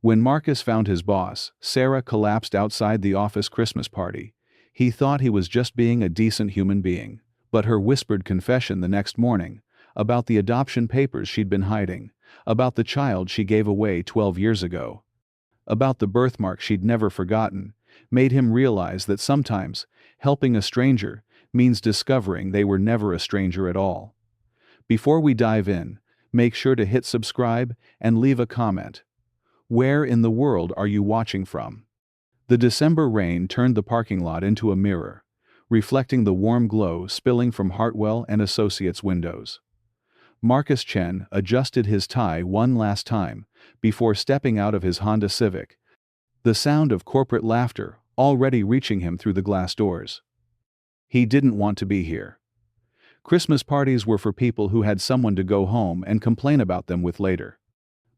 When Marcus found his boss, Sarah collapsed outside the office Christmas party. He thought he was just being a decent human being. But her whispered confession the next morning, about the adoption papers she'd been hiding, about the child she gave away 12 years ago, about the birthmark she'd never forgotten, made him realize that sometimes, helping a stranger means discovering they were never a stranger at all. Before we dive in, make sure to hit subscribe and leave a comment. Where in the world are you watching from? The December rain turned the parking lot into a mirror, reflecting the warm glow spilling from Hartwell and Associates' windows. Marcus Chen adjusted his tie one last time before stepping out of his Honda Civic, the sound of corporate laughter already reaching him through the glass doors. He didn't want to be here. Christmas parties were for people who had someone to go home and complain about them with later.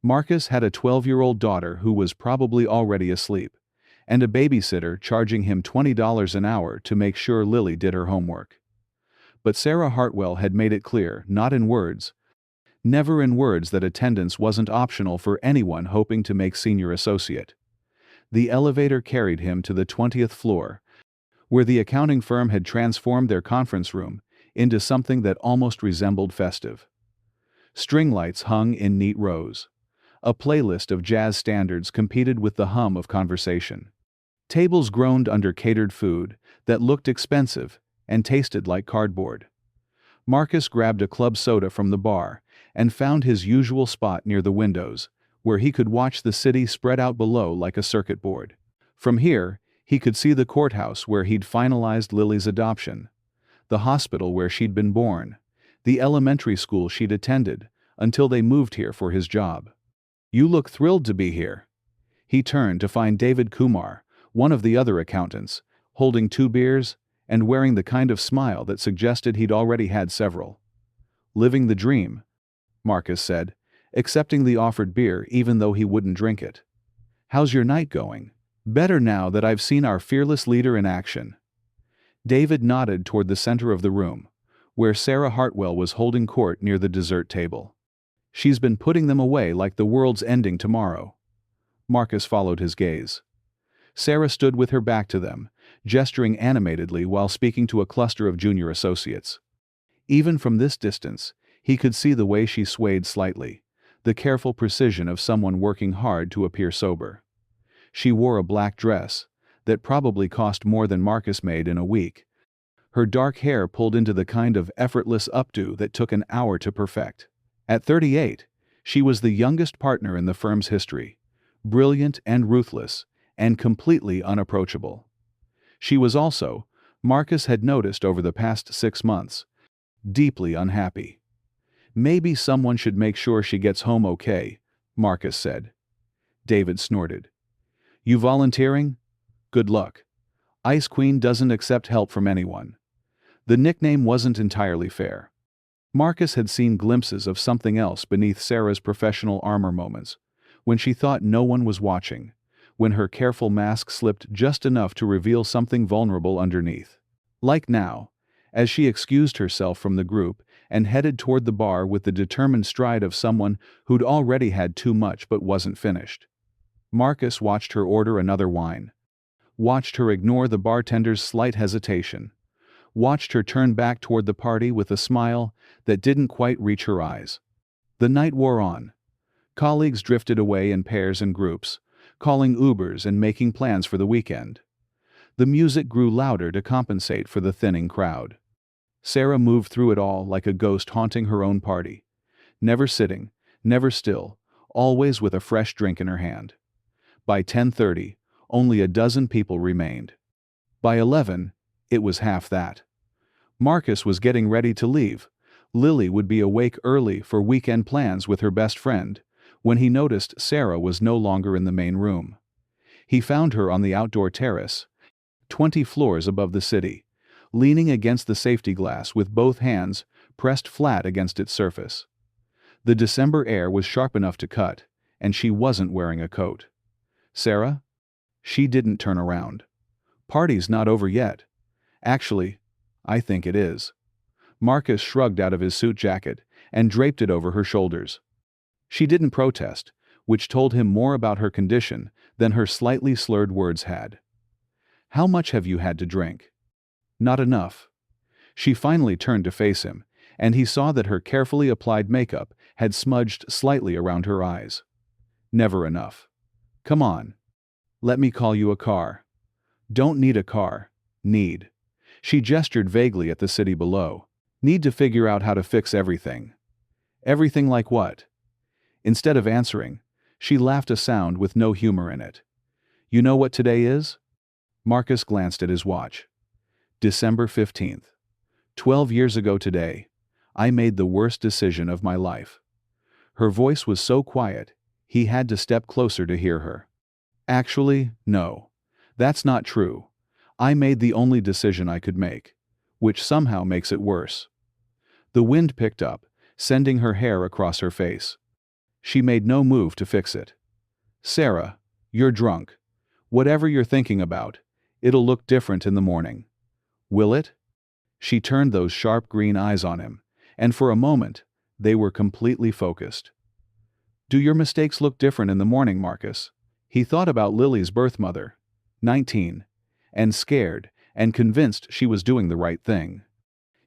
Marcus had a 12-year-old daughter who was probably already asleep, and a babysitter charging him $20 an hour to make sure Lily did her homework. But Sarah Hartwell had made it clear, not in words, never in words, that attendance wasn't optional for anyone hoping to make senior associate. The elevator carried him to the 20th floor, where the accounting firm had transformed their conference room into something that almost resembled festive. String lights hung in neat rows. A playlist of jazz standards competed with the hum of conversation. Tables groaned under catered food that looked expensive and tasted like cardboard. Marcus grabbed a club soda from the bar and found his usual spot near the windows, where he could watch the city spread out below like a circuit board. From here, he could see the courthouse where he'd finalized Lily's adoption, the hospital where she'd been born, the elementary school she'd attended until they moved here for his job. "You look thrilled to be here." He turned to find David Kumar, one of the other accountants, holding 2 beers and wearing the kind of smile that suggested he'd already had several. "Living the dream," Marcus said, accepting the offered beer even though he wouldn't drink it. "How's your night going?" "Better now that I've seen our fearless leader in action." David nodded toward the center of the room, where Sarah Hartwell was holding court near the dessert table. "She's been putting them away like the world's ending tomorrow." Marcus followed his gaze. Sarah stood with her back to them, gesturing animatedly while speaking to a cluster of junior associates. Even from this distance, he could see the way she swayed slightly, the careful precision of someone working hard to appear sober. She wore a black dress that probably cost more than Marcus made in a week, her dark hair pulled into the kind of effortless updo that took an hour to perfect. At 38, she was the youngest partner in the firm's history, brilliant and ruthless, and completely unapproachable. She was also, Marcus had noticed over the past 6 months, deeply unhappy. "Maybe someone should make sure she gets home okay," Marcus said. David snorted. "You volunteering? Good luck. Ice Queen doesn't accept help from anyone." The nickname wasn't entirely fair. Marcus had seen glimpses of something else beneath Sarah's professional armor moments, when she thought no one was watching, when her careful mask slipped just enough to reveal something vulnerable underneath. Like now, as she excused herself from the group and headed toward the bar with the determined stride of someone who'd already had too much but wasn't finished. Marcus watched her order another wine, watched her ignore the bartender's slight hesitation, watched her turn back toward the party with a smile that didn't quite reach her eyes. The night wore on. Colleagues drifted away in pairs and groups, calling Ubers and making plans for the weekend. The music grew louder to compensate for the thinning crowd. Sarah moved through it all like a ghost haunting her own party, never sitting, never still, always with a fresh drink in her hand. By 10:30, only a dozen people remained. By 11, it was half that. Marcus was getting ready to leave. Lily would be awake early for weekend plans with her best friend, when he noticed Sarah was no longer in the main room. He found her on the outdoor terrace, 20 floors above the city, leaning against the safety glass with both hands pressed flat against its surface. The December air was sharp enough to cut, and she wasn't wearing a coat. "Sarah?" She didn't turn around. "Party's not over yet." "Actually, I think it is." Marcus shrugged out of his suit jacket and draped it over her shoulders. She didn't protest, which told him more about her condition than her slightly slurred words had. "How much have you had to drink?" "Not enough." She finally turned to face him, and he saw that her carefully applied makeup had smudged slightly around her eyes. "Never enough." "Come on. Let me call you a car." "Don't need a car. Need." She gestured vaguely at the city below. "Need to figure out how to fix everything." "Everything like what?" Instead of answering, she laughed a sound with no humor in it. "You know what today is?" Marcus glanced at his watch. "December 15th. 12 years ago today, I made the worst decision of my life." Her voice was so quiet, he had to step closer to hear her. "Actually, no. That's not true. I made the only decision I could make, which somehow makes it worse." The wind picked up, sending her hair across her face. She made no move to fix it. "Sarah, you're drunk. Whatever you're thinking about, it'll look different in the morning." "Will it?" She turned those sharp green eyes on him, and for a moment, they were completely focused. "Do your mistakes look different in the morning, Marcus?" He thought about Lily's birth mother, 19, and scared and convinced she was doing the right thing.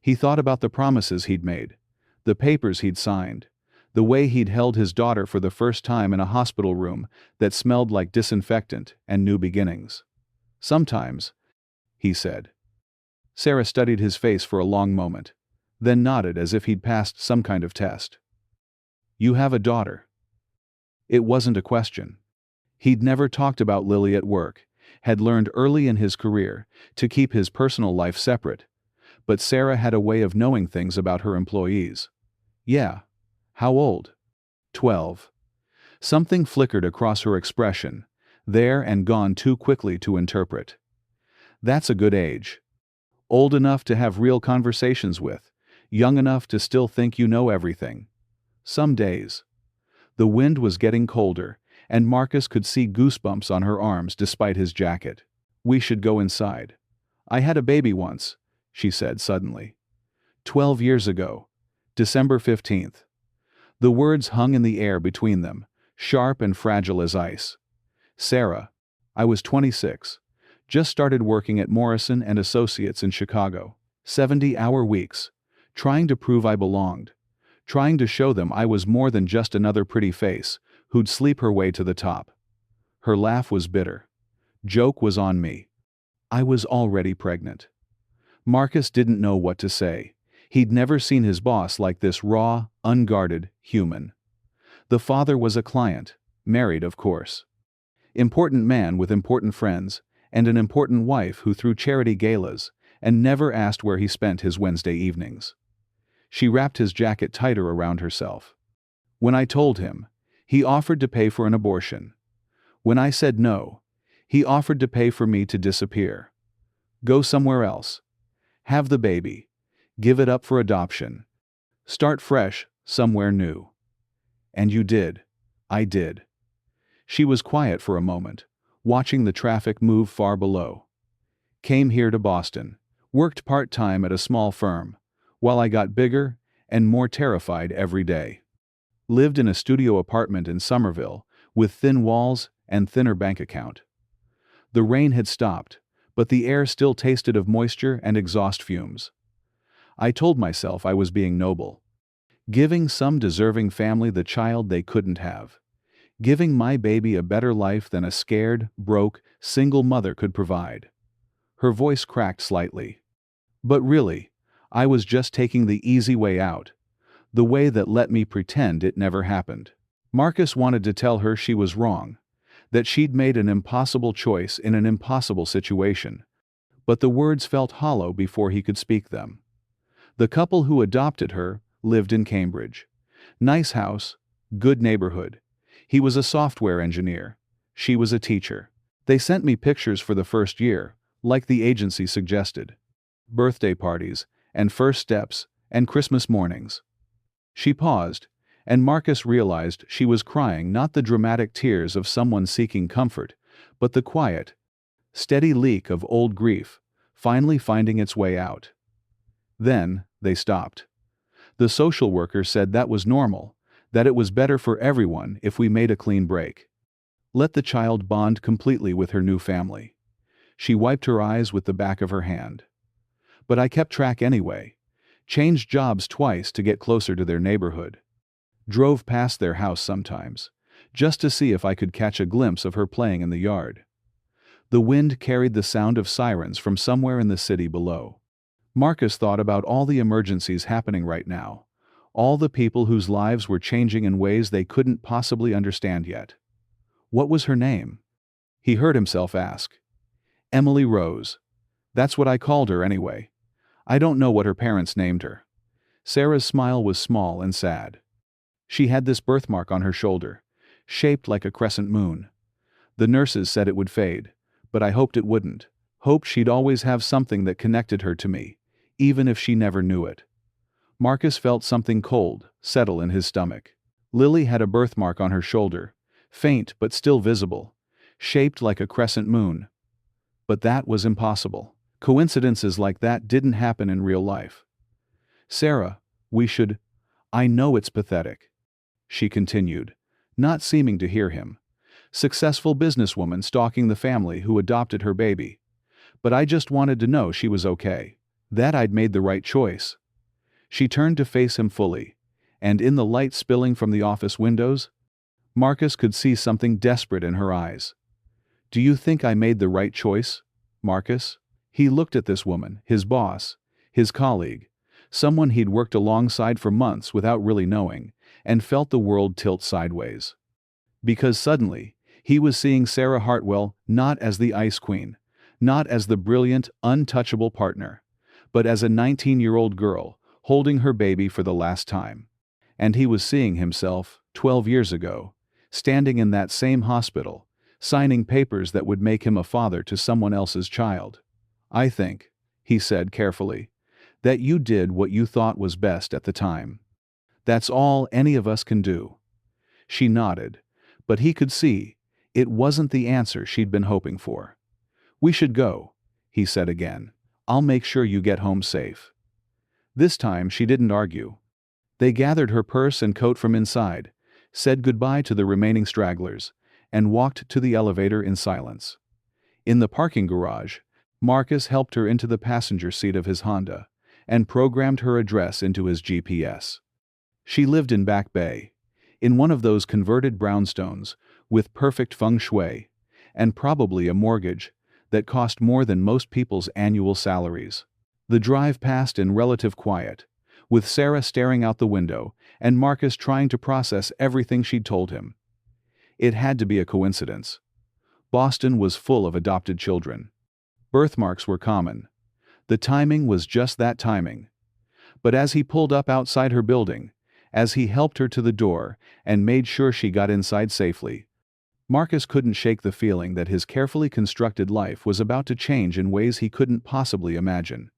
He thought about the promises he'd made, the papers he'd signed, the way he'd held his daughter for the first time in a hospital room that smelled like disinfectant and new beginnings. "Sometimes," he said. Sarah studied his face for a long moment, then nodded as if he'd passed some kind of test. "You have a daughter." It wasn't a question. He'd never talked about Lily at work, had learned early in his career to keep his personal life separate, but Sarah had a way of knowing things about her employees. "Yeah. How old?" 12. Something flickered across her expression, there and gone too quickly to interpret. "That's a good age. Old enough to have real conversations with, young enough to still think you know everything." "Some days." The wind was getting colder, and Marcus could see goosebumps on her arms despite his jacket. "We should go inside. I had a baby once," she said suddenly. 12 years ago. December 15th. The words hung in the air between them, sharp and fragile as ice. "Sarah, I was 26. Just started working at Morrison and Associates in Chicago. 70-hour weeks. Trying to prove I belonged. Trying to show them I was more than just another pretty face who'd sleep her way to the top." Her laugh was bitter. "Joke was on me. I was already pregnant." Marcus didn't know what to say. He'd never seen his boss like this raw, unguarded, human. The father was a client, married of course. Important man with important friends, and an important wife who threw charity galas, and never asked where he spent his Wednesday evenings. She wrapped his jacket tighter around herself. "When I told him, he offered to pay for an abortion. When I said no, he offered to pay for me to disappear. Go somewhere else. Have the baby. Give it up for adoption. Start fresh, somewhere new. And you did." "I did." She was quiet for a moment, watching the traffic move far below. "Came here to Boston. Worked part-time at a small firm, while I got bigger and more terrified every day. Lived in a studio apartment in Somerville, with thin walls and thinner bank account. The rain had stopped, but the air still tasted of moisture and exhaust fumes. I told myself I was being noble. Giving some deserving family the child they couldn't have. Giving my baby a better life than a scared, broke, single mother could provide." Her voice cracked slightly. "But really, I was just taking the easy way out. The way that let me pretend it never happened." Marcus wanted to tell her she was wrong, that she'd made an impossible choice in an impossible situation, but the words felt hollow before he could speak them. The couple who adopted her lived in Cambridge. Nice house, good neighborhood. He was a software engineer. She was a teacher. They sent me pictures for the first year, like the agency suggested. Birthday parties, and first steps, and Christmas mornings. She paused, and Marcus realized she was crying not the dramatic tears of someone seeking comfort, but the quiet, steady leak of old grief, finally finding its way out. Then, they stopped. The social worker said that was normal, that it was better for everyone if we made a clean break. Let the child bond completely with her new family. She wiped her eyes with the back of her hand. But I kept track anyway. Changed jobs twice to get closer to their neighborhood. Drove past their house sometimes, just to see if I could catch a glimpse of her playing in the yard. The wind carried the sound of sirens from somewhere in the city below. Marcus thought about all the emergencies happening right now, all the people whose lives were changing in ways they couldn't possibly understand yet. What was her name? He heard himself ask. Emily Rose. That's what I called her anyway. I don't know what her parents named her. Sarah's smile was small and sad. She had this birthmark on her shoulder, shaped like a crescent moon. The nurses said it would fade, but I hoped it wouldn't. Hoped she'd always have something that connected her to me, even if she never knew it. Marcus felt something cold settle in his stomach. Lily had a birthmark on her shoulder, faint but still visible, shaped like a crescent moon. But that was impossible. Coincidences like that didn't happen in real life. Sarah, I know it's pathetic, she continued, not seeming to hear him. Successful businesswoman stalking the family who adopted her baby. But I just wanted to know she was okay, that I'd made the right choice. She turned to face him fully, and in the light spilling from the office windows, Marcus could see something desperate in her eyes. Do you think I made the right choice, Marcus? He looked at this woman, his boss, his colleague, someone he'd worked alongside for months without really knowing, and felt the world tilt sideways. Because suddenly, he was seeing Sarah Hartwell not as the Ice Queen, not as the brilliant, untouchable partner, but as a 19-year-old girl holding her baby for the last time. And he was seeing himself, 12 years ago, standing in that same hospital, signing papers that would make him a father to someone else's child. I think, he said carefully, that you did what you thought was best at the time. That's all any of us can do. She nodded, but he could see, it wasn't the answer she'd been hoping for. We should go, he said again. I'll make sure you get home safe. This time she didn't argue. They gathered her purse and coat from inside, said goodbye to the remaining stragglers, and walked to the elevator in silence. In the parking garage, Marcus helped her into the passenger seat of his Honda, and programmed her address into his GPS. She lived in Back Bay, in one of those converted brownstones, with perfect feng shui, and probably a mortgage that cost more than most people's annual salaries. The drive passed in relative quiet, with Sarah staring out the window and Marcus trying to process everything she'd told him. It had to be a coincidence. Boston was full of adopted children. Birthmarks were common. The timing was just that timing. But as he pulled up outside her building, as he helped her to the door and made sure she got inside safely, Marcus couldn't shake the feeling that his carefully constructed life was about to change in ways he couldn't possibly imagine.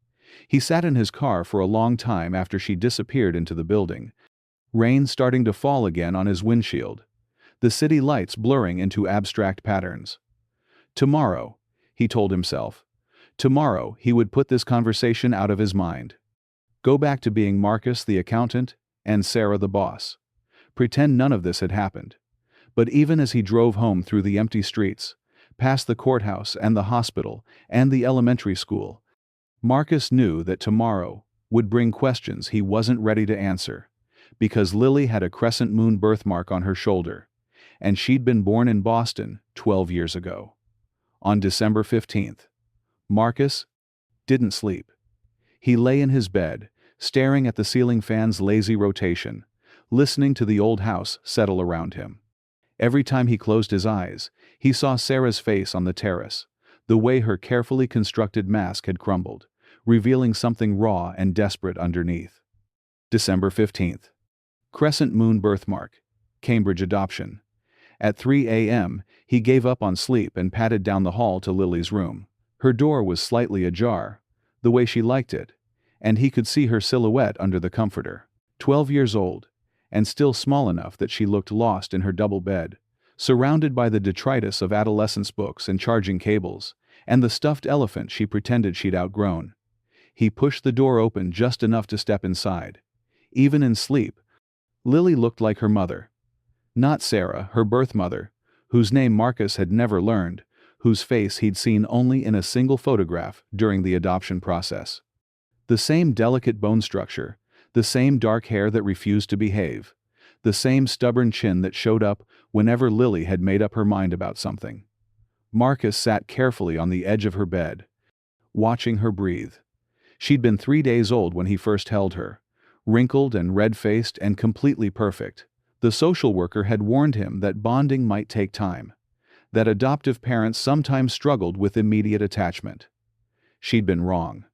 He sat in his car for a long time after she disappeared into the building, rain starting to fall again on his windshield, the city lights blurring into abstract patterns. Tomorrow, he told himself, tomorrow he would put this conversation out of his mind. Go back to being Marcus the accountant and Sarah the boss. Pretend none of this had happened. But even as he drove home through the empty streets, past the courthouse and the hospital and the elementary school, Marcus knew that tomorrow would bring questions he wasn't ready to answer, because Lily had a crescent moon birthmark on her shoulder, and she'd been born in Boston 12 years ago. On December 15th, Marcus didn't sleep. He lay in his bed, staring at the ceiling fan's lazy rotation, listening to the old house settle around him. Every time he closed his eyes, he saw Sarah's face on the terrace, the way her carefully constructed mask had crumbled, revealing something raw and desperate underneath. December 15th. Crescent moon birthmark, Cambridge adoption. At 3 a.m., he gave up on sleep and padded down the hall to Lily's room. Her door was slightly ajar, the way she liked it, and he could see her silhouette under the comforter. 12 years old, and still small enough that she looked lost in her double bed, surrounded by the detritus of adolescence books and charging cables, and the stuffed elephant she pretended she'd outgrown. He pushed the door open just enough to step inside. Even in sleep, Lily looked like her mother. Not Sarah, her birth mother, whose name Marcus had never learned, whose face he'd seen only in a single photograph during the adoption process. The same delicate bone structure, the same dark hair that refused to behave, the same stubborn chin that showed up whenever Lily had made up her mind about something. Marcus sat carefully on the edge of her bed, watching her breathe. She'd been 3 days old when he first held her, wrinkled and red-faced and completely perfect. The social worker had warned him that bonding might take time, that adoptive parents sometimes struggled with immediate attachment. She'd been wrong.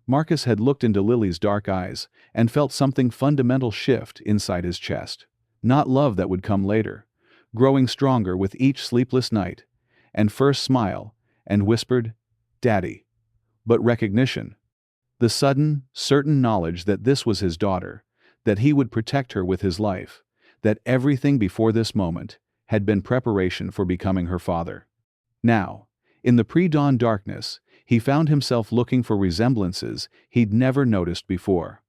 Marcus had looked into Lily's dark eyes and felt something fundamental shift inside his chest. Not love that would come later, growing stronger with each sleepless night, and first smile, and whispered, "Daddy," but recognition. The sudden, certain knowledge that this was his daughter, that he would protect her with his life, that everything before this moment had been preparation for becoming her father. Now, in the pre-dawn darkness, he found himself looking for resemblances he'd never noticed before.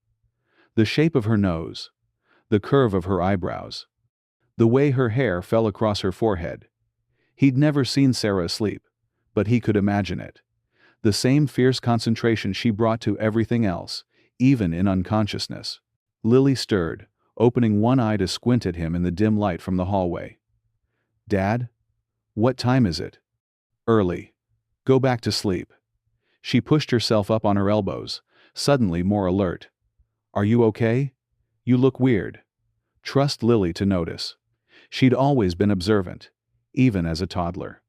The shape of her nose, the curve of her eyebrows, the way her hair fell across her forehead. He'd never seen Sarah asleep, but he could imagine it. The same fierce concentration she brought to everything else, even in unconsciousness. Lily stirred, opening one eye to squint at him in the dim light from the hallway. "Dad? What time is it?" "Early. Go back to sleep." She pushed herself up on her elbows, suddenly more alert. "Are you okay? You look weird." Trust Lily to notice. She'd always been observant, even as a toddler.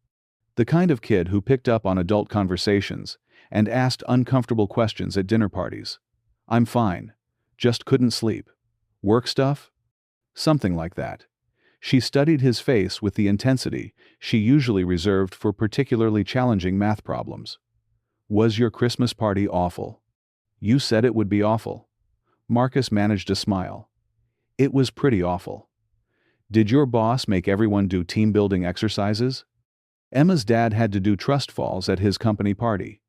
The kind of kid who picked up on adult conversations and asked uncomfortable questions at dinner parties. "I'm fine. Just couldn't sleep. Work stuff?" Something like that. She studied his face with the intensity she usually reserved for particularly challenging math problems. "Was your Christmas party awful?" "You said it would be awful." Marcus managed a smile. "It was pretty awful." "Did your boss make everyone do team-building exercises?" Emma's dad had to do trust falls at his company party.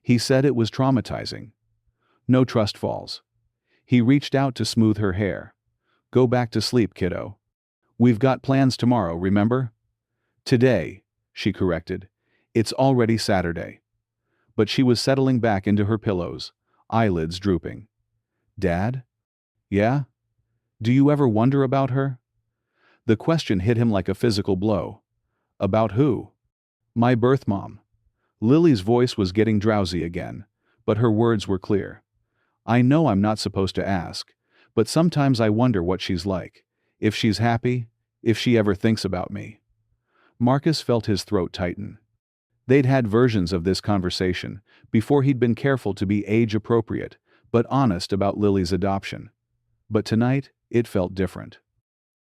He said it was traumatizing. "No trust falls." He reached out to smooth her hair. "Go back to sleep, kiddo. We've got plans tomorrow, remember?" "Today," she corrected. "It's already Saturday." But she was settling back into her pillows, eyelids drooping. "Dad?" "Yeah? Do you ever wonder about her?" The question hit him like a physical blow. "About who?" "My birth mom." Lily's voice was getting drowsy again, but her words were clear. "I know I'm not supposed to ask, but sometimes I wonder what she's like. If she's happy, if she ever thinks about me." Marcus felt his throat tighten. They'd had versions of this conversation before he'd been careful to be age-appropriate, but honest about Lily's adoption. But tonight, it felt different.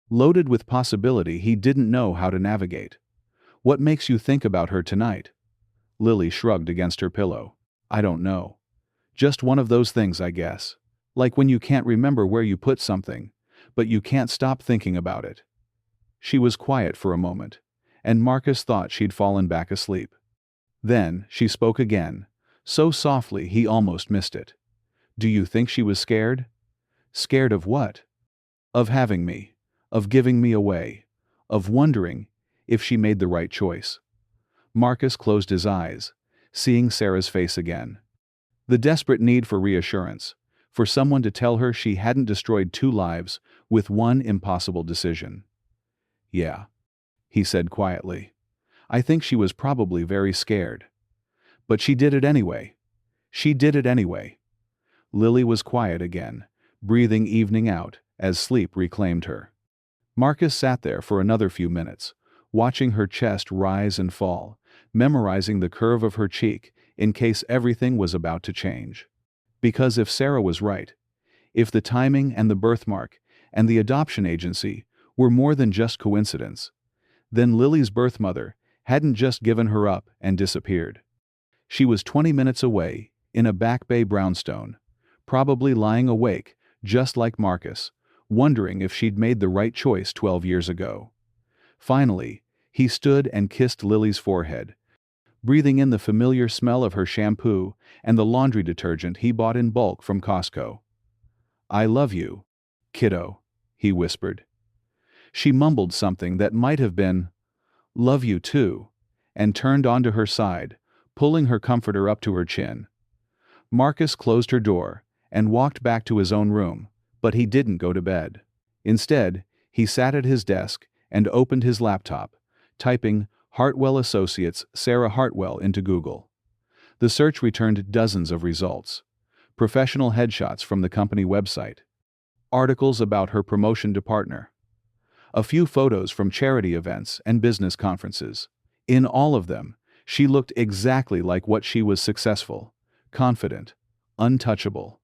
Loaded with possibility he didn't know how to navigate. "What makes you think about her tonight?" Lily shrugged against her pillow. "I don't know. Just one of those things, I guess. Like when you can't remember where you put something, but you can't stop thinking about it." She was quiet for a moment, and Marcus thought she'd fallen back asleep. Then she spoke again, so softly he almost missed it. "Do you think she was scared?" "Scared of what?" "Of having me. Of giving me away. Of wondering if she made the right choice." Marcus closed his eyes, seeing Sarah's face again. The desperate need for reassurance, for someone to tell her she hadn't destroyed 2 lives with one impossible decision. "Yeah," he said quietly. "I think she was probably very scared. But she did it anyway. She did it anyway." Lily was quiet again, breathing evening out as sleep reclaimed her. Marcus sat there for another few minutes, watching her chest rise and fall, memorizing the curve of her cheek in case everything was about to change. Because if Sarah was right, if the timing and the birthmark and the adoption agency were more than just coincidence, then Lily's birth mother hadn't just given her up and disappeared. She was 20 minutes away, in a Back Bay brownstone, probably lying awake, just like Marcus, wondering if she'd made the right choice 12 years ago. Finally, he stood and kissed Lily's forehead, breathing in the familiar smell of her shampoo and the laundry detergent he bought in bulk from Costco. "I love you, kiddo," he whispered. She mumbled something that might have been, "Love you too," and turned onto her side, pulling her comforter up to her chin. Marcus closed her door and walked back to his own room, but he didn't go to bed. Instead, he sat at his desk and opened his laptop, typing Hartwell Associates Sarah Hartwell into Google. The search returned dozens of results. Professional headshots from the company website. Articles about her promotion to partner. A few photos from charity events and business conferences. In all of them, she looked exactly like what she was: successful, confident, untouchable.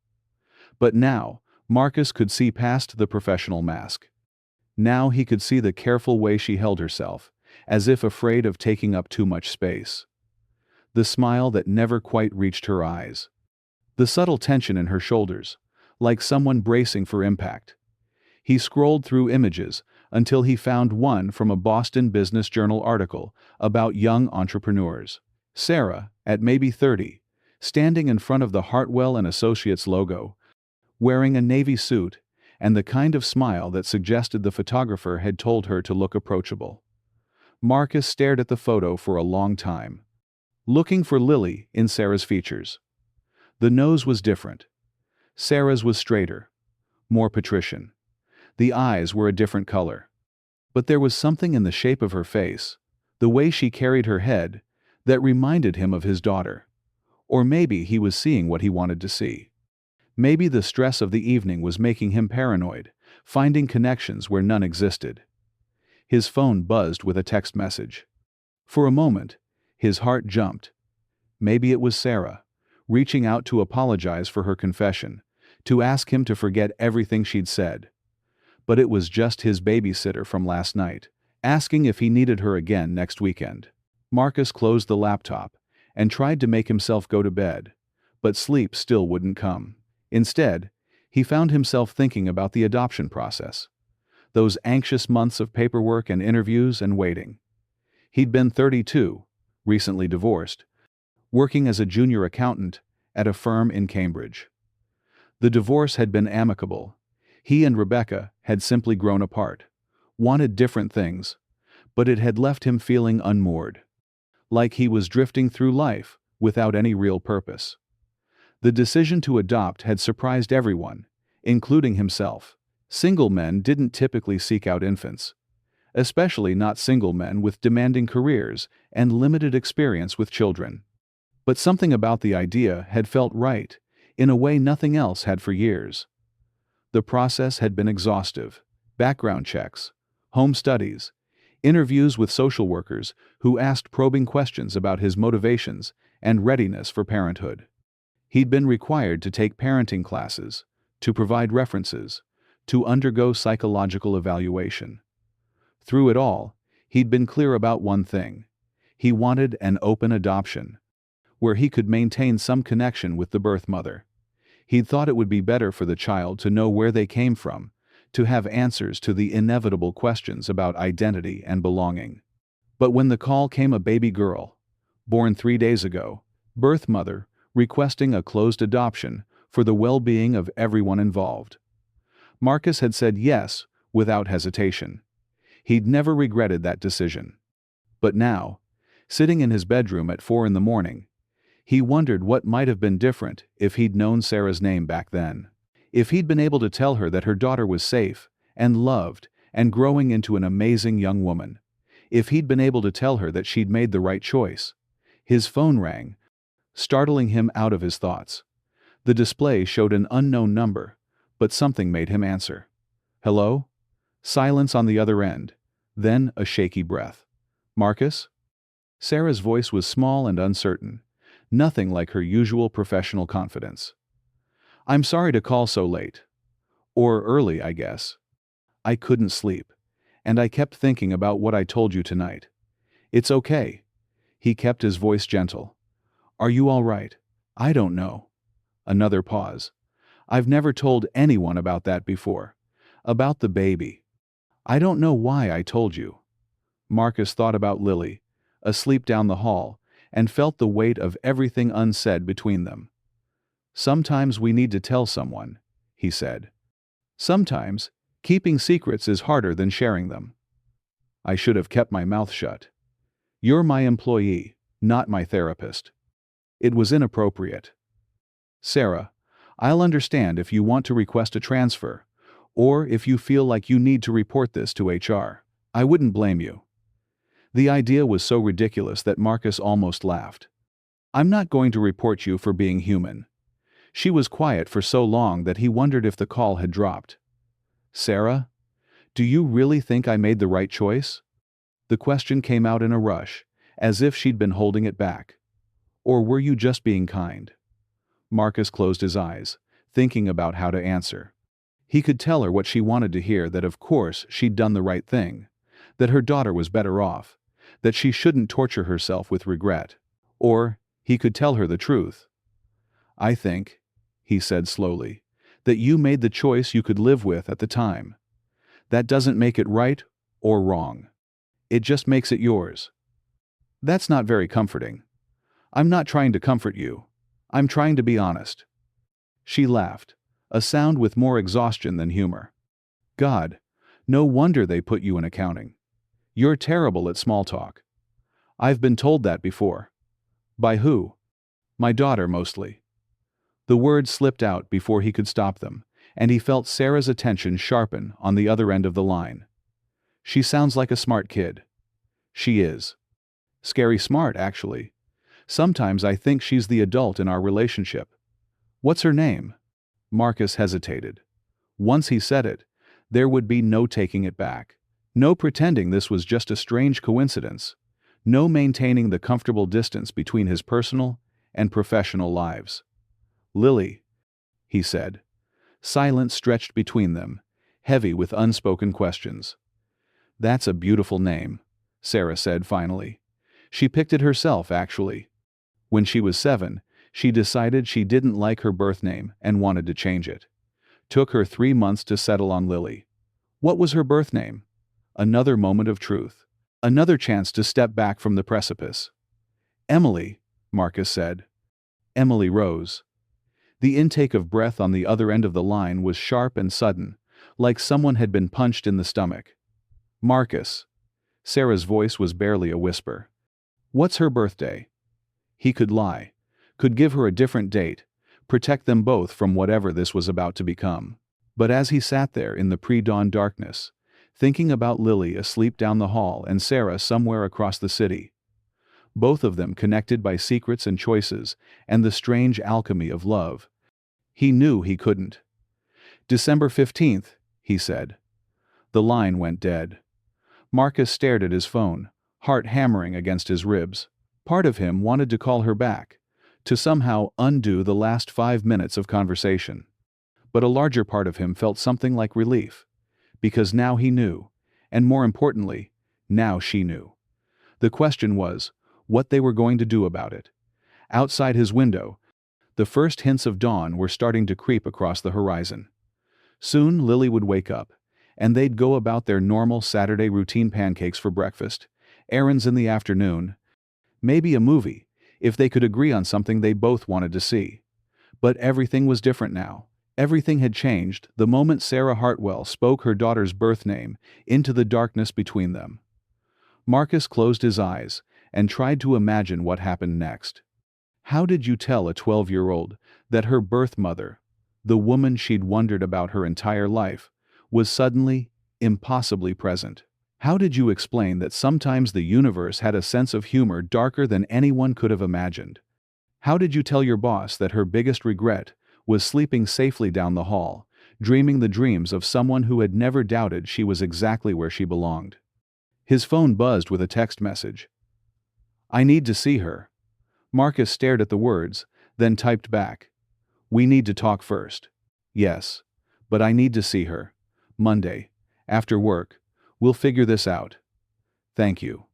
But now, Marcus could see past the professional mask. Now he could see the careful way she held herself, as if afraid of taking up too much space. The smile that never quite reached her eyes. The subtle tension in her shoulders, like someone bracing for impact. He scrolled through images until he found one from a Boston Business Journal article about young entrepreneurs. Sarah, at maybe 30, standing in front of the Hartwell and Associates logo, wearing a navy suit and the kind of smile that suggested the photographer had told her to look approachable. Marcus stared at the photo for a long time, looking for Lily in Sarah's features. The nose was different. Sarah's was straighter, more patrician. The eyes were a different color. But there was something in the shape of her face, the way she carried her head, that reminded him of his daughter. Or maybe he was seeing what he wanted to see. Maybe the stress of the evening was making him paranoid, finding connections where none existed. His phone buzzed with a text message. For a moment, his heart jumped. Maybe it was Sarah, reaching out to apologize for her confession, to ask him to forget everything she'd said. But it was just his babysitter from last night, asking if he needed her again next weekend. Marcus closed the laptop and tried to make himself go to bed, but sleep still wouldn't come. Instead, he found himself thinking about the adoption process. Those anxious months of paperwork and interviews and waiting. He'd been 32, recently divorced, working as a junior accountant at a firm in Cambridge. The divorce had been amicable. He and Rebecca had simply grown apart, wanted different things, but it had left him feeling unmoored. Like he was drifting through life without any real purpose. The decision to adopt had surprised everyone, including himself. Single men didn't typically seek out infants, especially not single men with demanding careers and limited experience with children. But something about the idea had felt right, in a way nothing else had for years. The process had been exhaustive: background checks, home studies, interviews with social workers who asked probing questions about his motivations and readiness for parenthood. He'd been required to take parenting classes, to provide references, to undergo psychological evaluation. Through it all, he'd been clear about one thing. He wanted an open adoption, where he could maintain some connection with the birth mother. He'd thought it would be better for the child to know where they came from, to have answers to the inevitable questions about identity and belonging. But when the call came, a baby girl, born 3 days ago, birth mother requesting a closed adoption for the well-being of everyone involved. Marcus had said yes without hesitation. He'd never regretted that decision. But now, sitting in his bedroom at 4 a.m, he wondered what might have been different if he'd known Sarah's name back then. If he'd been able to tell her that her daughter was safe and loved and growing into an amazing young woman. If he'd been able to tell her that she'd made the right choice. His phone rang, startling him out of his thoughts. The display showed an unknown number, but something made him answer. Hello? Silence on the other end, then a shaky breath. Marcus? Sarah's voice was small and uncertain, nothing like her usual professional confidence. I'm sorry to call so late. Or early, I guess. I couldn't sleep, and I kept thinking about what I told you tonight. It's okay. He kept his voice gentle. Are you all right? I don't know. Another pause. I've never told anyone about that before. About the baby. I don't know why I told you. Marcus thought about Lily, asleep down the hall, and felt the weight of everything unsaid between them. Sometimes we need to tell someone, he said. Sometimes, Keeping secrets is harder than sharing them. I should have kept my mouth shut. You're my employee, not my therapist. It was inappropriate. Sarah, I'll understand if you want to request a transfer, or if you feel like you need to report this to HR. I wouldn't blame you. The idea was so ridiculous that Marcus almost laughed. I'm not going to report you for being human. She was quiet for so long that he wondered if the call had dropped. Sarah, do you really think I made the right choice? The question came out in a rush, as if she'd been holding it back. Or were you just being kind? Marcus closed his eyes, thinking about how to answer. He could tell her what she wanted to hear, that of course she'd done the right thing, that her daughter was better off, that she shouldn't torture herself with regret. Or he could tell her the truth. I think, he said slowly, that you made the choice you could live with at the time. That doesn't make it right or wrong. It just makes it yours. That's not very comforting. I'm not trying to comfort you. I'm trying to be honest. She laughed, a sound with more exhaustion than humor. God, no wonder they put you in accounting. You're terrible at small talk. I've been told that before. By who? My daughter, mostly. The words slipped out before he could stop them, and he felt Sarah's attention sharpen on the other end of the line. She sounds like a smart kid. She is. Scary smart, actually. Sometimes I think she's the adult in our relationship. What's her name? Marcus hesitated. Once he said it, there would be no taking it back. No pretending this was just a strange coincidence. No maintaining the comfortable distance between his personal and professional lives. Lily, he said. Silence stretched between them, heavy with unspoken questions. That's a beautiful name, Sarah said finally. She picked it herself, actually. When she was 7, she decided she didn't like her birth name and wanted to change it. Took her 3 months to settle on Lily. What was her birth name? Another moment of truth. Another chance to step back from the precipice. Emily, Marcus said. Emily rose. The intake of breath on the other end of the line was sharp and sudden, like someone had been punched in the stomach. Marcus. Sarah's voice was barely a whisper. What's her birthday? He could lie, could give her a different date, protect them both from whatever this was about to become. But as he sat there in the pre-dawn darkness, thinking about Lily asleep down the hall and Sarah somewhere across the city, both of them connected by secrets and choices and the strange alchemy of love, he knew he couldn't. December 15th, he said. The line went dead. Marcus stared at his phone, heart hammering against his ribs. Part of him wanted to call her back, to somehow undo the last 5 minutes of conversation. But a larger part of him felt something like relief, because now he knew, and more importantly, now she knew. The question was, what they were going to do about it. Outside his window, the first hints of dawn were starting to creep across the horizon. Soon Lily would wake up, and they'd go about their normal Saturday routine: pancakes for breakfast, errands in the afternoon, maybe a movie, if they could agree on something they both wanted to see. But everything was different now. Everything had changed the moment Sarah Hartwell spoke her daughter's birth name into the darkness between them. Marcus closed his eyes and tried to imagine what happened next. How did you tell a 12-year-old that her birth mother, the woman she'd wondered about her entire life, was suddenly, impossibly present? How did you explain that sometimes the universe had a sense of humor darker than anyone could have imagined? How did you tell your boss that her biggest regret was sleeping safely down the hall, dreaming the dreams of someone who had never doubted she was exactly where she belonged? His phone buzzed with a text message. I need to see her. Marcus stared at the words, then typed back. We need to talk first. Yes, but I need to see her. Monday, after work. We'll figure this out. Thank you.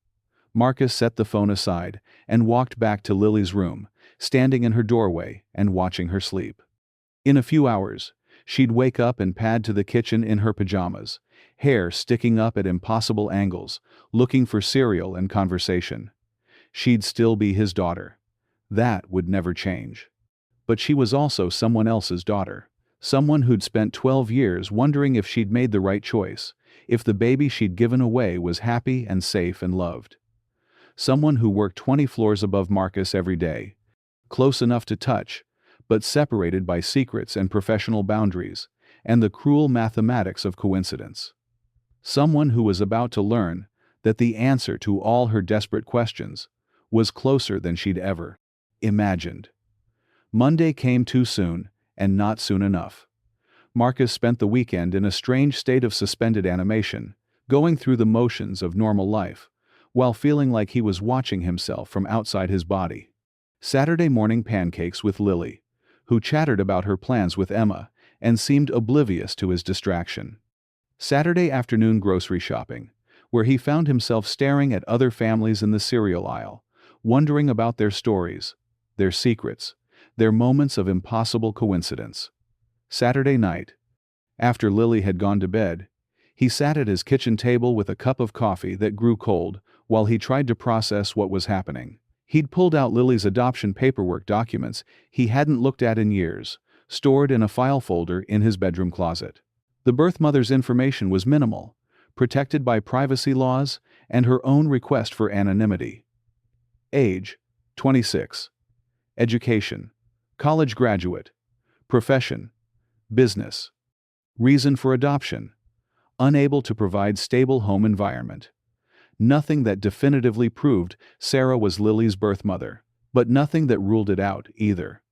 Marcus set the phone aside and walked back to Lily's room, standing in her doorway and watching her sleep. In a few hours, she'd wake up and pad to the kitchen in her pajamas, hair sticking up at impossible angles, looking for cereal and conversation. She'd still be his daughter. That would never change. But she was also someone else's daughter, Someone who'd spent 12 years wondering if she'd made the right choice, if the baby she'd given away was happy and safe and loved. Someone who worked 20 floors above Marcus every day, close enough to touch, but separated by secrets and professional boundaries, and the cruel mathematics of coincidence. Someone who was about to learn that the answer to all her desperate questions was closer than she'd ever imagined. Monday came too soon, and not soon enough. Marcus spent the weekend in a strange state of suspended animation, going through the motions of normal life, while feeling like he was watching himself from outside his body. Saturday morning pancakes with Lily, who chattered about her plans with Emma and seemed oblivious to his distraction. Saturday afternoon grocery shopping, where he found himself staring at other families in the cereal aisle, wondering about their stories, their secrets, their moments of impossible coincidence. Saturday night, after Lily had gone to bed, he sat at his kitchen table with a cup of coffee that grew cold while he tried to process what was happening. He'd pulled out Lily's adoption paperwork documents he hadn't looked at in years, stored in a file folder in his bedroom closet. The birth mother's information was minimal, protected by privacy laws and her own request for anonymity. Age, 26. Education, college graduate. Profession, business. Reason for adoption, unable to provide stable home environment. Nothing that definitively proved Sarah was Lily's birth mother, but nothing that ruled it out either.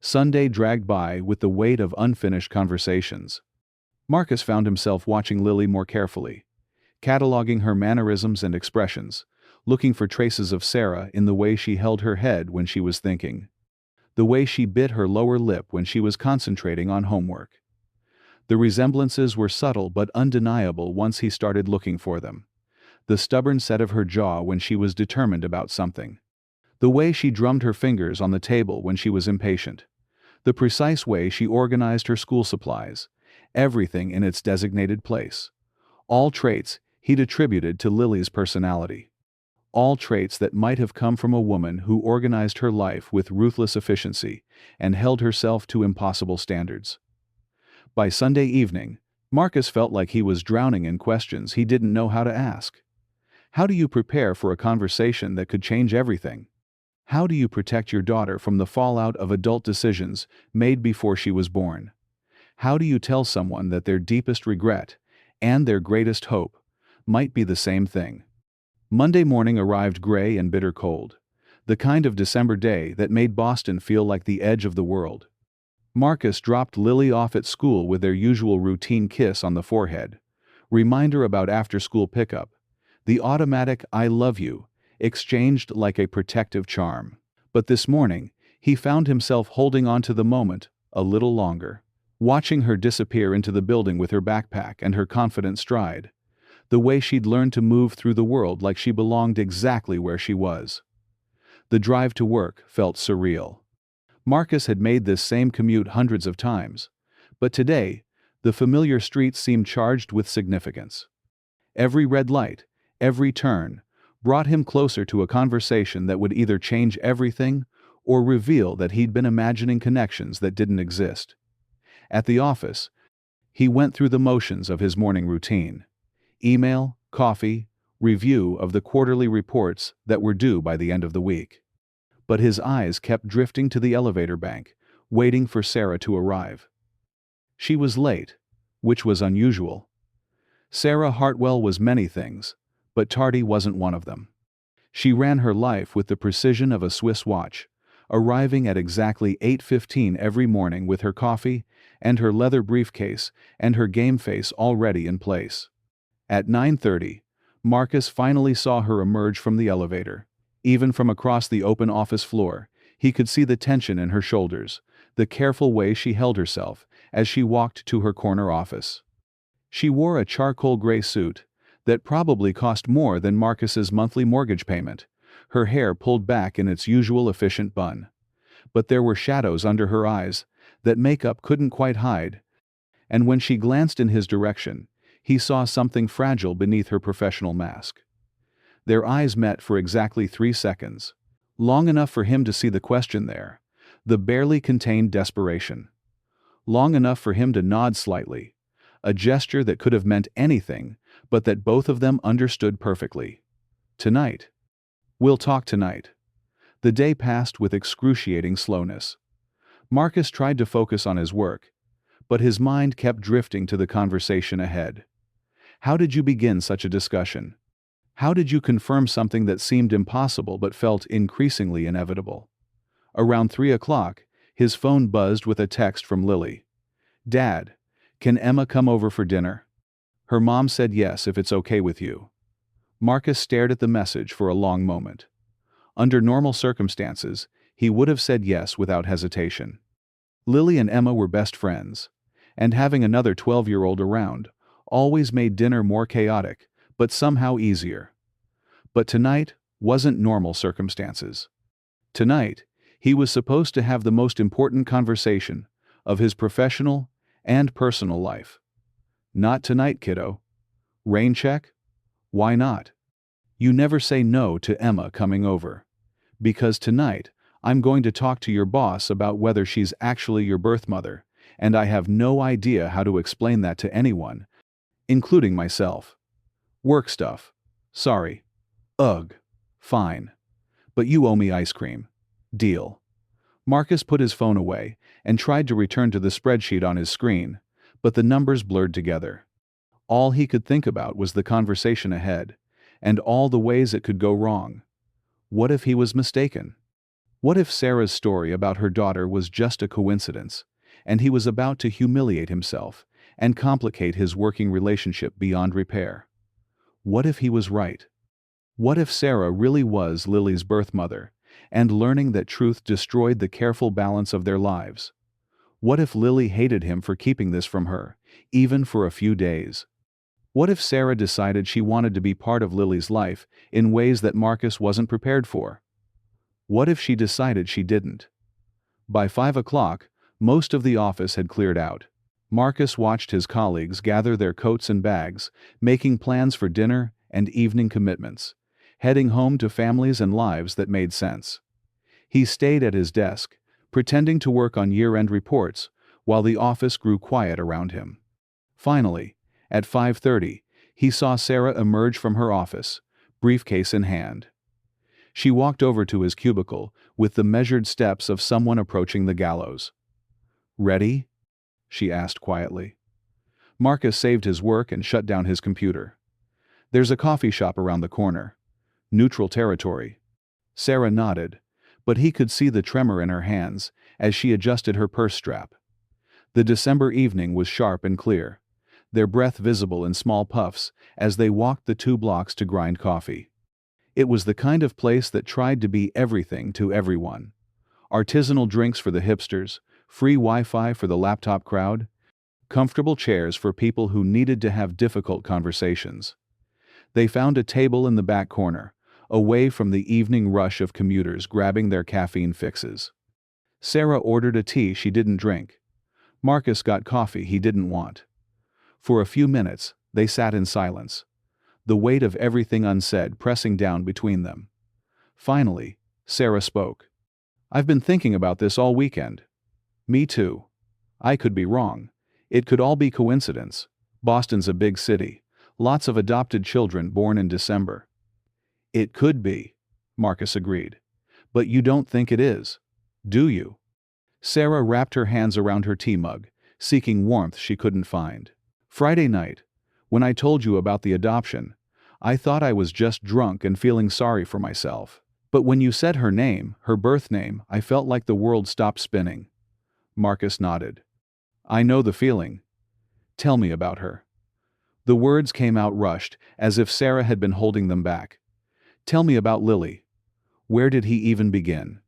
Sunday dragged by with the weight of unfinished conversations. Marcus found himself watching Lily more carefully, cataloging her mannerisms and expressions, looking for traces of Sarah in the way she held her head when she was thinking, the way she bit her lower lip when she was concentrating on homework. The resemblances were subtle but undeniable once he started looking for them. The stubborn set of her jaw when she was determined about something. The way she drummed her fingers on the table when she was impatient. The precise way she organized her school supplies. Everything in its designated place. All traits he'd attributed to Lily's personality. All traits that might have come from a woman who organized her life with ruthless efficiency and held herself to impossible standards. By Sunday evening, Marcus felt like he was drowning in questions he didn't know how to ask. How do you prepare for a conversation that could change everything? How do you protect your daughter from the fallout of adult decisions made before she was born? How do you tell someone that their deepest regret and their greatest hope might be the same thing? Monday morning arrived gray and bitter cold, the kind of December day that made Boston feel like the edge of the world. Marcus dropped Lily off at school with their usual routine kiss on the forehead, reminder about after-school pickup, the automatic "I love you" exchanged like a protective charm. But this morning, he found himself holding on to the moment a little longer, watching her disappear into the building with her backpack and her confident stride, the way she'd learned to move through the world like she belonged exactly where she was. The drive to work felt surreal. Marcus had made this same commute hundreds of times, but today, the familiar streets seemed charged with significance. Every red light, every turn, brought him closer to a conversation that would either change everything or reveal that he'd been imagining connections that didn't exist. At the office, he went through the motions of his morning routine. Email, coffee, review of the quarterly reports that were due by the end of the week. But his eyes kept drifting to the elevator bank, waiting for Sarah to arrive. She was late, which was unusual. Sarah Hartwell was many things, but tardy wasn't one of them. She ran her life with the precision of a Swiss watch, arriving at exactly 8:15 every morning with her coffee and her leather briefcase and her game face already in place. At 9:30, Marcus finally saw her emerge from the elevator. Even from across the open office floor, he could see the tension in her shoulders, the careful way she held herself as she walked to her corner office. She wore a charcoal gray suit that probably cost more than Marcus's monthly mortgage payment, her hair pulled back in its usual efficient bun. But there were shadows under her eyes that makeup couldn't quite hide, and when she glanced in his direction, he saw something fragile beneath her professional mask. Their eyes met for exactly 3 seconds, long enough for him to see the question there, the barely contained desperation. long enough for him to nod slightly, a gesture that could have meant anything, but that both of them understood perfectly. Tonight. We'll talk tonight. The day passed with excruciating slowness. Marcus tried to focus on his work, but his mind kept drifting to the conversation ahead. How did you begin such a discussion? How did you confirm something that seemed impossible but felt increasingly inevitable? Around 3 o'clock, his phone buzzed with a text from Lily. "Dad, can Emma come over for dinner? Her mom said yes if it's okay with you." Marcus stared at the message for a long moment. Under normal circumstances, he would have said yes without hesitation. Lily and Emma were best friends, and having another 12-year-old around always made dinner more chaotic, but somehow easier. But tonight wasn't normal circumstances. Tonight, he was supposed to have the most important conversation of his professional and personal life. Not tonight, kiddo. Rain check? Why not? You never say no to Emma coming over. Because tonight, I'm going to talk to your boss about whether she's actually your birth mother, and I have no idea how to explain that to anyone, including myself. Work stuff. Sorry. Ugh. Fine. But you owe me ice cream. Deal. Marcus put his phone away and tried to return to the spreadsheet on his screen, but the numbers blurred together. All he could think about was the conversation ahead, and all the ways it could go wrong. What if he was mistaken? What if Sarah's story about her daughter was just a coincidence, and he was about to humiliate himself and complicate his working relationship beyond repair? What if he was right? What if Sarah really was Lily's birth mother, and learning that truth destroyed the careful balance of their lives? What if Lily hated him for keeping this from her, even for a few days? What if Sarah decided she wanted to be part of Lily's life in ways that Marcus wasn't prepared for? What if she decided she didn't? By 5 o'clock, most of the office had cleared out. Marcus watched his colleagues gather their coats and bags, making plans for dinner and evening commitments, heading home to families and lives that made sense. He stayed at his desk, pretending to work on year-end reports, while the office grew quiet around him. Finally, at 5:30, he saw Sarah emerge from her office, briefcase in hand. She walked over to his cubicle with the measured steps of someone approaching the gallows. "Ready?" she asked quietly. Marcus saved his work and shut down his computer. "There's a coffee shop around the corner. Neutral territory." Sarah nodded, but he could see the tremor in her hands as she adjusted her purse strap. The December evening was sharp and clear, their breath visible in small puffs as they walked the 2 blocks to grind coffee. It was the kind of place that tried to be everything to everyone. Artisanal drinks for the hipsters, free Wi-Fi for the laptop crowd, comfortable chairs for people who needed to have difficult conversations. They found a table in the back corner, away from the evening rush of commuters grabbing their caffeine fixes. Sarah ordered a tea she didn't drink. Marcus got coffee he didn't want. For a few minutes, they sat in silence, the weight of everything unsaid pressing down between them. Finally, Sarah spoke. "I've been thinking about this all weekend." "Me too. I could be wrong. It could all be coincidence. Boston's a big city. Lots of adopted children born in December." "It could be," Marcus agreed. "But you don't think it is, do you?" Sarah wrapped her hands around her tea mug, seeking warmth she couldn't find. "Friday night, when I told you about the adoption, I thought I was just drunk and feeling sorry for myself. But when you said her name, her birth name, I felt like the world stopped spinning." Marcus nodded. "I know the feeling. Tell me about her." The words came out rushed, as if Sarah had been holding them back. "Tell me about Lily. Where did he even begin?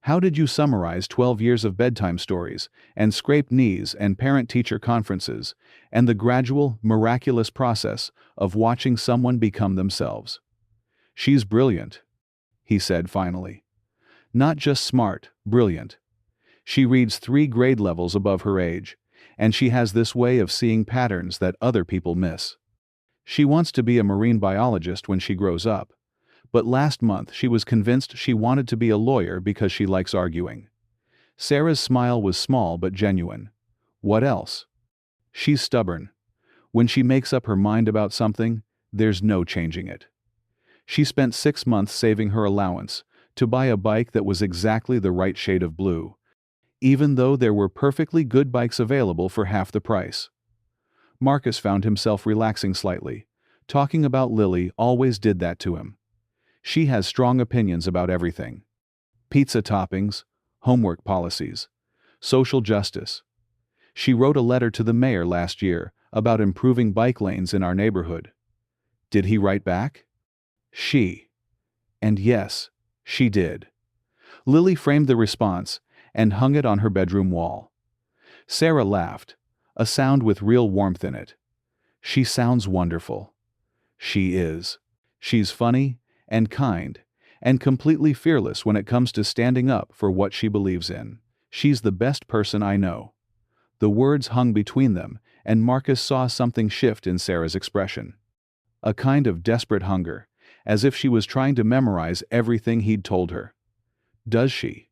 How did you summarize 12 years of bedtime stories, and scraped knees and parent-teacher conferences, and the gradual, miraculous process of watching someone become themselves?" "She's brilliant," he said finally. "Not just smart, brilliant. She reads 3 grade levels above her age, and she has this way of seeing patterns that other people miss. She wants to be a marine biologist when she grows up, but last month she was convinced she wanted to be a lawyer because she likes arguing." Sarah's smile was small but genuine. What else? She's stubborn. When she makes up her mind about something, there's no changing it. She spent 6 months saving her allowance to buy a bike that was exactly the right shade of blue, even though there were perfectly good bikes available for half the price. Marcus found himself relaxing slightly. Talking about Lily always did that to him. She has strong opinions about everything. Pizza toppings, homework policies, social justice. She wrote a letter to the mayor last year about improving bike lanes in our neighborhood. Did he write back? And yes, she did. Lily framed the response and hung it on her bedroom wall. Sarah laughed, a sound with real warmth in it. She sounds wonderful. She is. She's funny and kind and completely fearless when it comes to standing up for what she believes in. She's the best person I know. The words hung between them, and Marcus saw something shift in Sarah's expression. A kind of desperate hunger, as if she was trying to memorize everything he'd told her. Does she?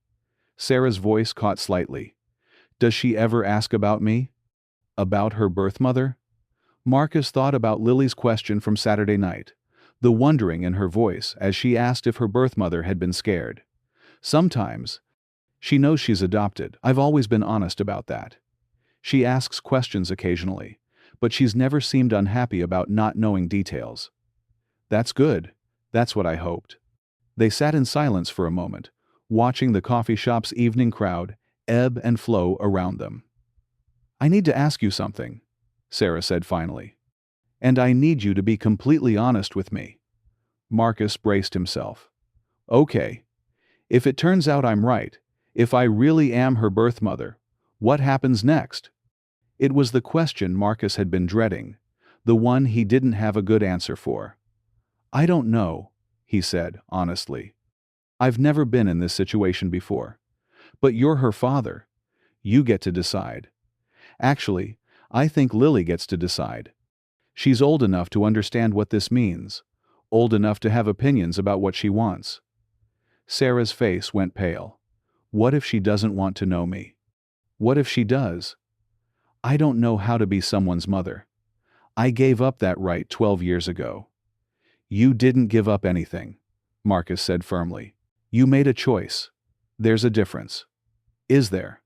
Sarah's voice caught slightly. Does she ever ask about me? About her birth mother? Marcus thought about Lily's question from Saturday night, the wondering in her voice as she asked if her birth mother had been scared. Sometimes. She knows she's adopted. I've always been honest about that. She asks questions occasionally, but she's never seemed unhappy about not knowing details. That's good. That's what I hoped. They sat in silence for a moment, watching the coffee shop's evening crowd ebb and flow around them. I need to ask you something, Sarah said finally. And I need you to be completely honest with me. Marcus braced himself. Okay. If it turns out I'm right, if I really am her birth mother, what happens next? It was the question Marcus had been dreading, the one he didn't have a good answer for. I don't know, he said, honestly. I've never been in this situation before. But you're her father. You get to decide. Actually, I think Lily gets to decide. She's old enough to understand what this means, old enough to have opinions about what she wants. Sarah's face went pale. What if she doesn't want to know me? What if she does? I don't know how to be someone's mother. I gave up that right 12 years ago. You didn't give up anything, Marcus said firmly. You made a choice. There's a difference. Is there?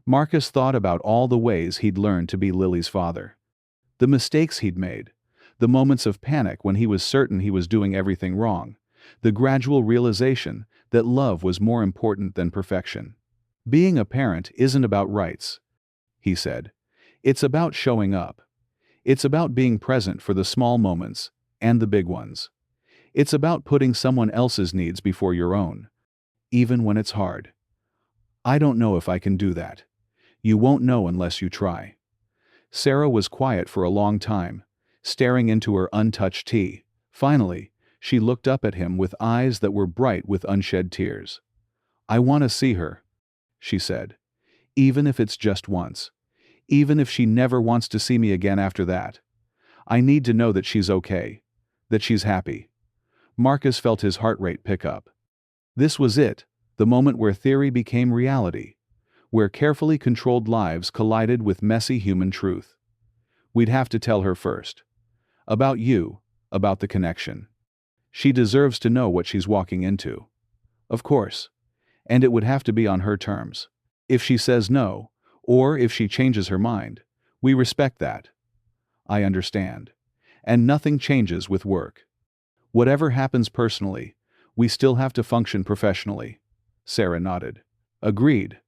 Marcus thought about all the ways he'd learned to be Lily's father. The mistakes he'd made, the moments of panic when he was certain he was doing everything wrong, the gradual realization that love was more important than perfection. Being a parent isn't about rights, he said. It's about showing up. It's about being present for the small moments and the big ones. It's about putting someone else's needs before your own, even when it's hard. I don't know if I can do that. You won't know unless you try. Sarah was quiet for a long time, staring into her untouched tea. Finally, she looked up at him with eyes that were bright with unshed tears. I want to see her, she said. Even if it's just once. Even if she never wants to see me again after that. I need to know that she's okay. That she's happy. Marcus felt his heart rate pick up. This was it, the moment where theory became reality, where carefully controlled lives collided with messy human truth. We'd have to tell her first. About you, about the connection. She deserves to know what she's walking into. Of course. And it would have to be on her terms. If she says no, or if she changes her mind, we respect that. I understand. And nothing changes with work. Whatever happens personally, we still have to function professionally. Sarah nodded. Agreed.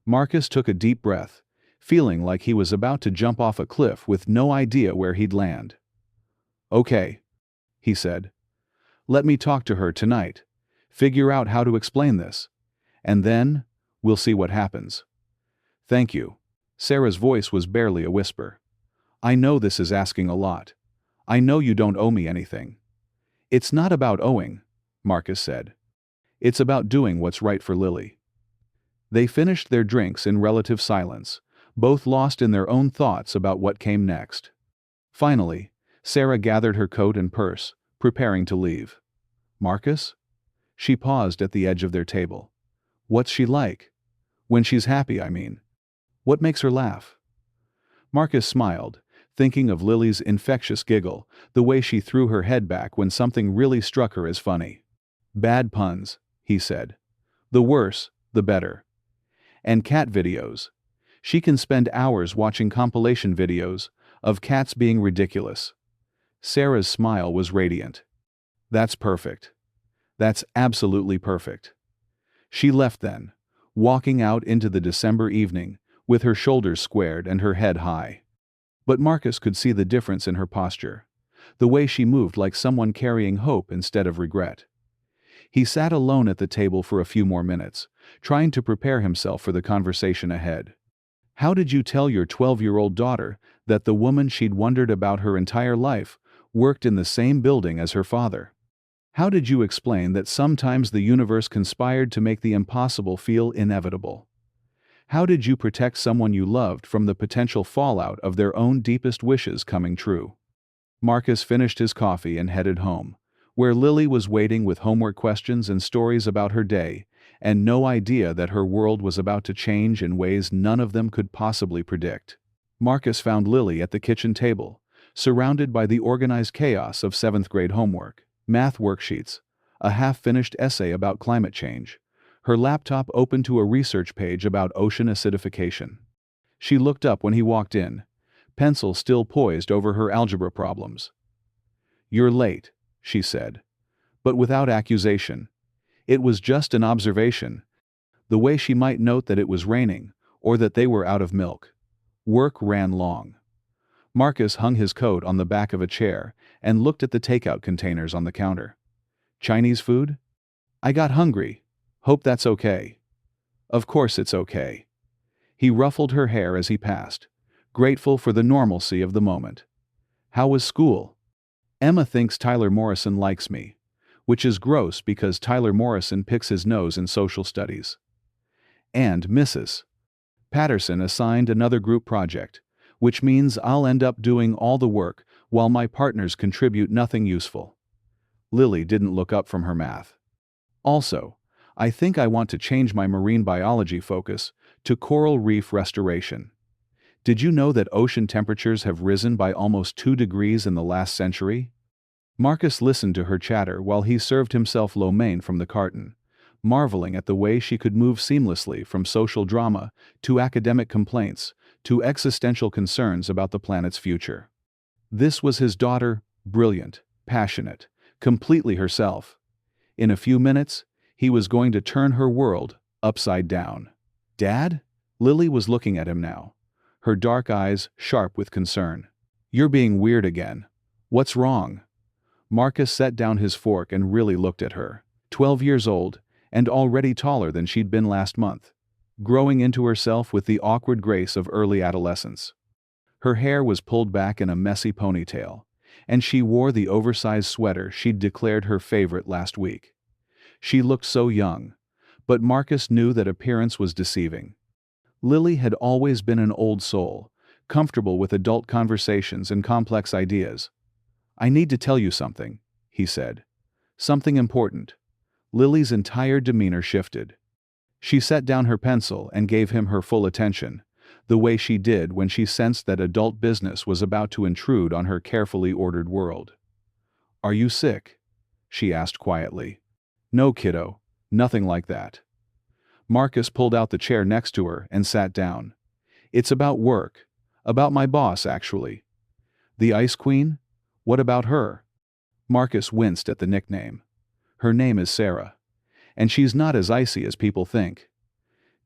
Marcus took a deep breath, feeling like he was about to jump off a cliff with no idea where he'd land. Okay, he said. Let me talk to her tonight, figure out how to explain this, and then we'll see what happens. Thank you. Sarah's voice was barely a whisper. I know this is asking a lot. I know you don't owe me anything. It's not about owing, Marcus said. It's about doing what's right for Lily. They finished their drinks in relative silence, both lost in their own thoughts about what came next. Finally, Sarah gathered her coat and purse, preparing to leave. Marcus? She paused at the edge of their table. What's she like? When she's happy, I mean. What makes her laugh? Marcus smiled, thinking of Lily's infectious giggle, the way she threw her head back when something really struck her as funny. Bad puns, he said. The worse, the better. And cat videos. She can spend hours watching compilation videos of cats being ridiculous. Sarah's smile was radiant. That's perfect. That's absolutely perfect. She left then, walking out into the December evening, with her shoulders squared and her head high. But Marcus could see the difference in her posture, the way she moved like someone carrying hope instead of regret. He sat alone at the table for a few more minutes, trying to prepare himself for the conversation ahead. How did you tell your 12-year-old daughter that the woman she'd wondered about her entire life worked in the same building as her father? How did you explain that sometimes the universe conspired to make the impossible feel inevitable? How did you protect someone you loved from the potential fallout of their own deepest wishes coming true? Marcus finished his coffee and headed home, where Lily was waiting with homework questions and stories about her day, and no idea that her world was about to change in ways none of them could possibly predict. Marcus found Lily at the kitchen table, surrounded by the organized chaos of 7th grade homework, math worksheets, a half-finished essay about climate change, her laptop open to a research page about ocean acidification. She looked up when he walked in, pencil still poised over her algebra problems. "You're late," she said, but without accusation. It was just an observation, the way she might note that it was raining, or that they were out of milk. Work ran long. Marcus hung his coat on the back of a chair and looked at the takeout containers on the counter. "Chinese food? I got hungry. Hope that's okay." "Of course it's okay." He ruffled her hair as he passed, grateful for the normalcy of the moment. "How was school?" "Emma thinks Tyler Morrison likes me, which is gross because Tyler Morrison picks his nose in social studies. And Mrs. Patterson assigned another group project, which means I'll end up doing all the work while my partners contribute nothing useful." Lily didn't look up from her math. "Also, I think I want to change my marine biology focus to coral reef restoration. Did you know that ocean temperatures have risen by almost 2 degrees in the last century?" Marcus listened to her chatter while he served himself lo mein from the carton, marveling at the way she could move seamlessly from social drama to academic complaints to existential concerns about the planet's future. This was his daughter, brilliant, passionate, completely herself. In a few minutes, he was going to turn her world upside down. "Dad?" Lily was looking at him now, her dark eyes sharp with concern. "You're being weird again. What's wrong?" Marcus set down his fork and really looked at her. 12 years old, and already taller than she'd been last month, growing into herself with the awkward grace of early adolescence. Her hair was pulled back in a messy ponytail, and she wore the oversized sweater she'd declared her favorite last week. She looked so young, but Marcus knew that appearance was deceiving. Lily had always been an old soul, comfortable with adult conversations and complex ideas. "I need to tell you something," he said. "Something important." Lily's entire demeanor shifted. She set down her pencil and gave him her full attention, the way she did when she sensed that adult business was about to intrude on her carefully ordered world. "Are you sick?" she asked quietly. "No, kiddo, nothing like that." Marcus pulled out the chair next to her and sat down. "It's about work. About my boss, actually." "The Ice Queen? What about her?" Marcus winced at the nickname. "Her name is Sarah. And she's not as icy as people think."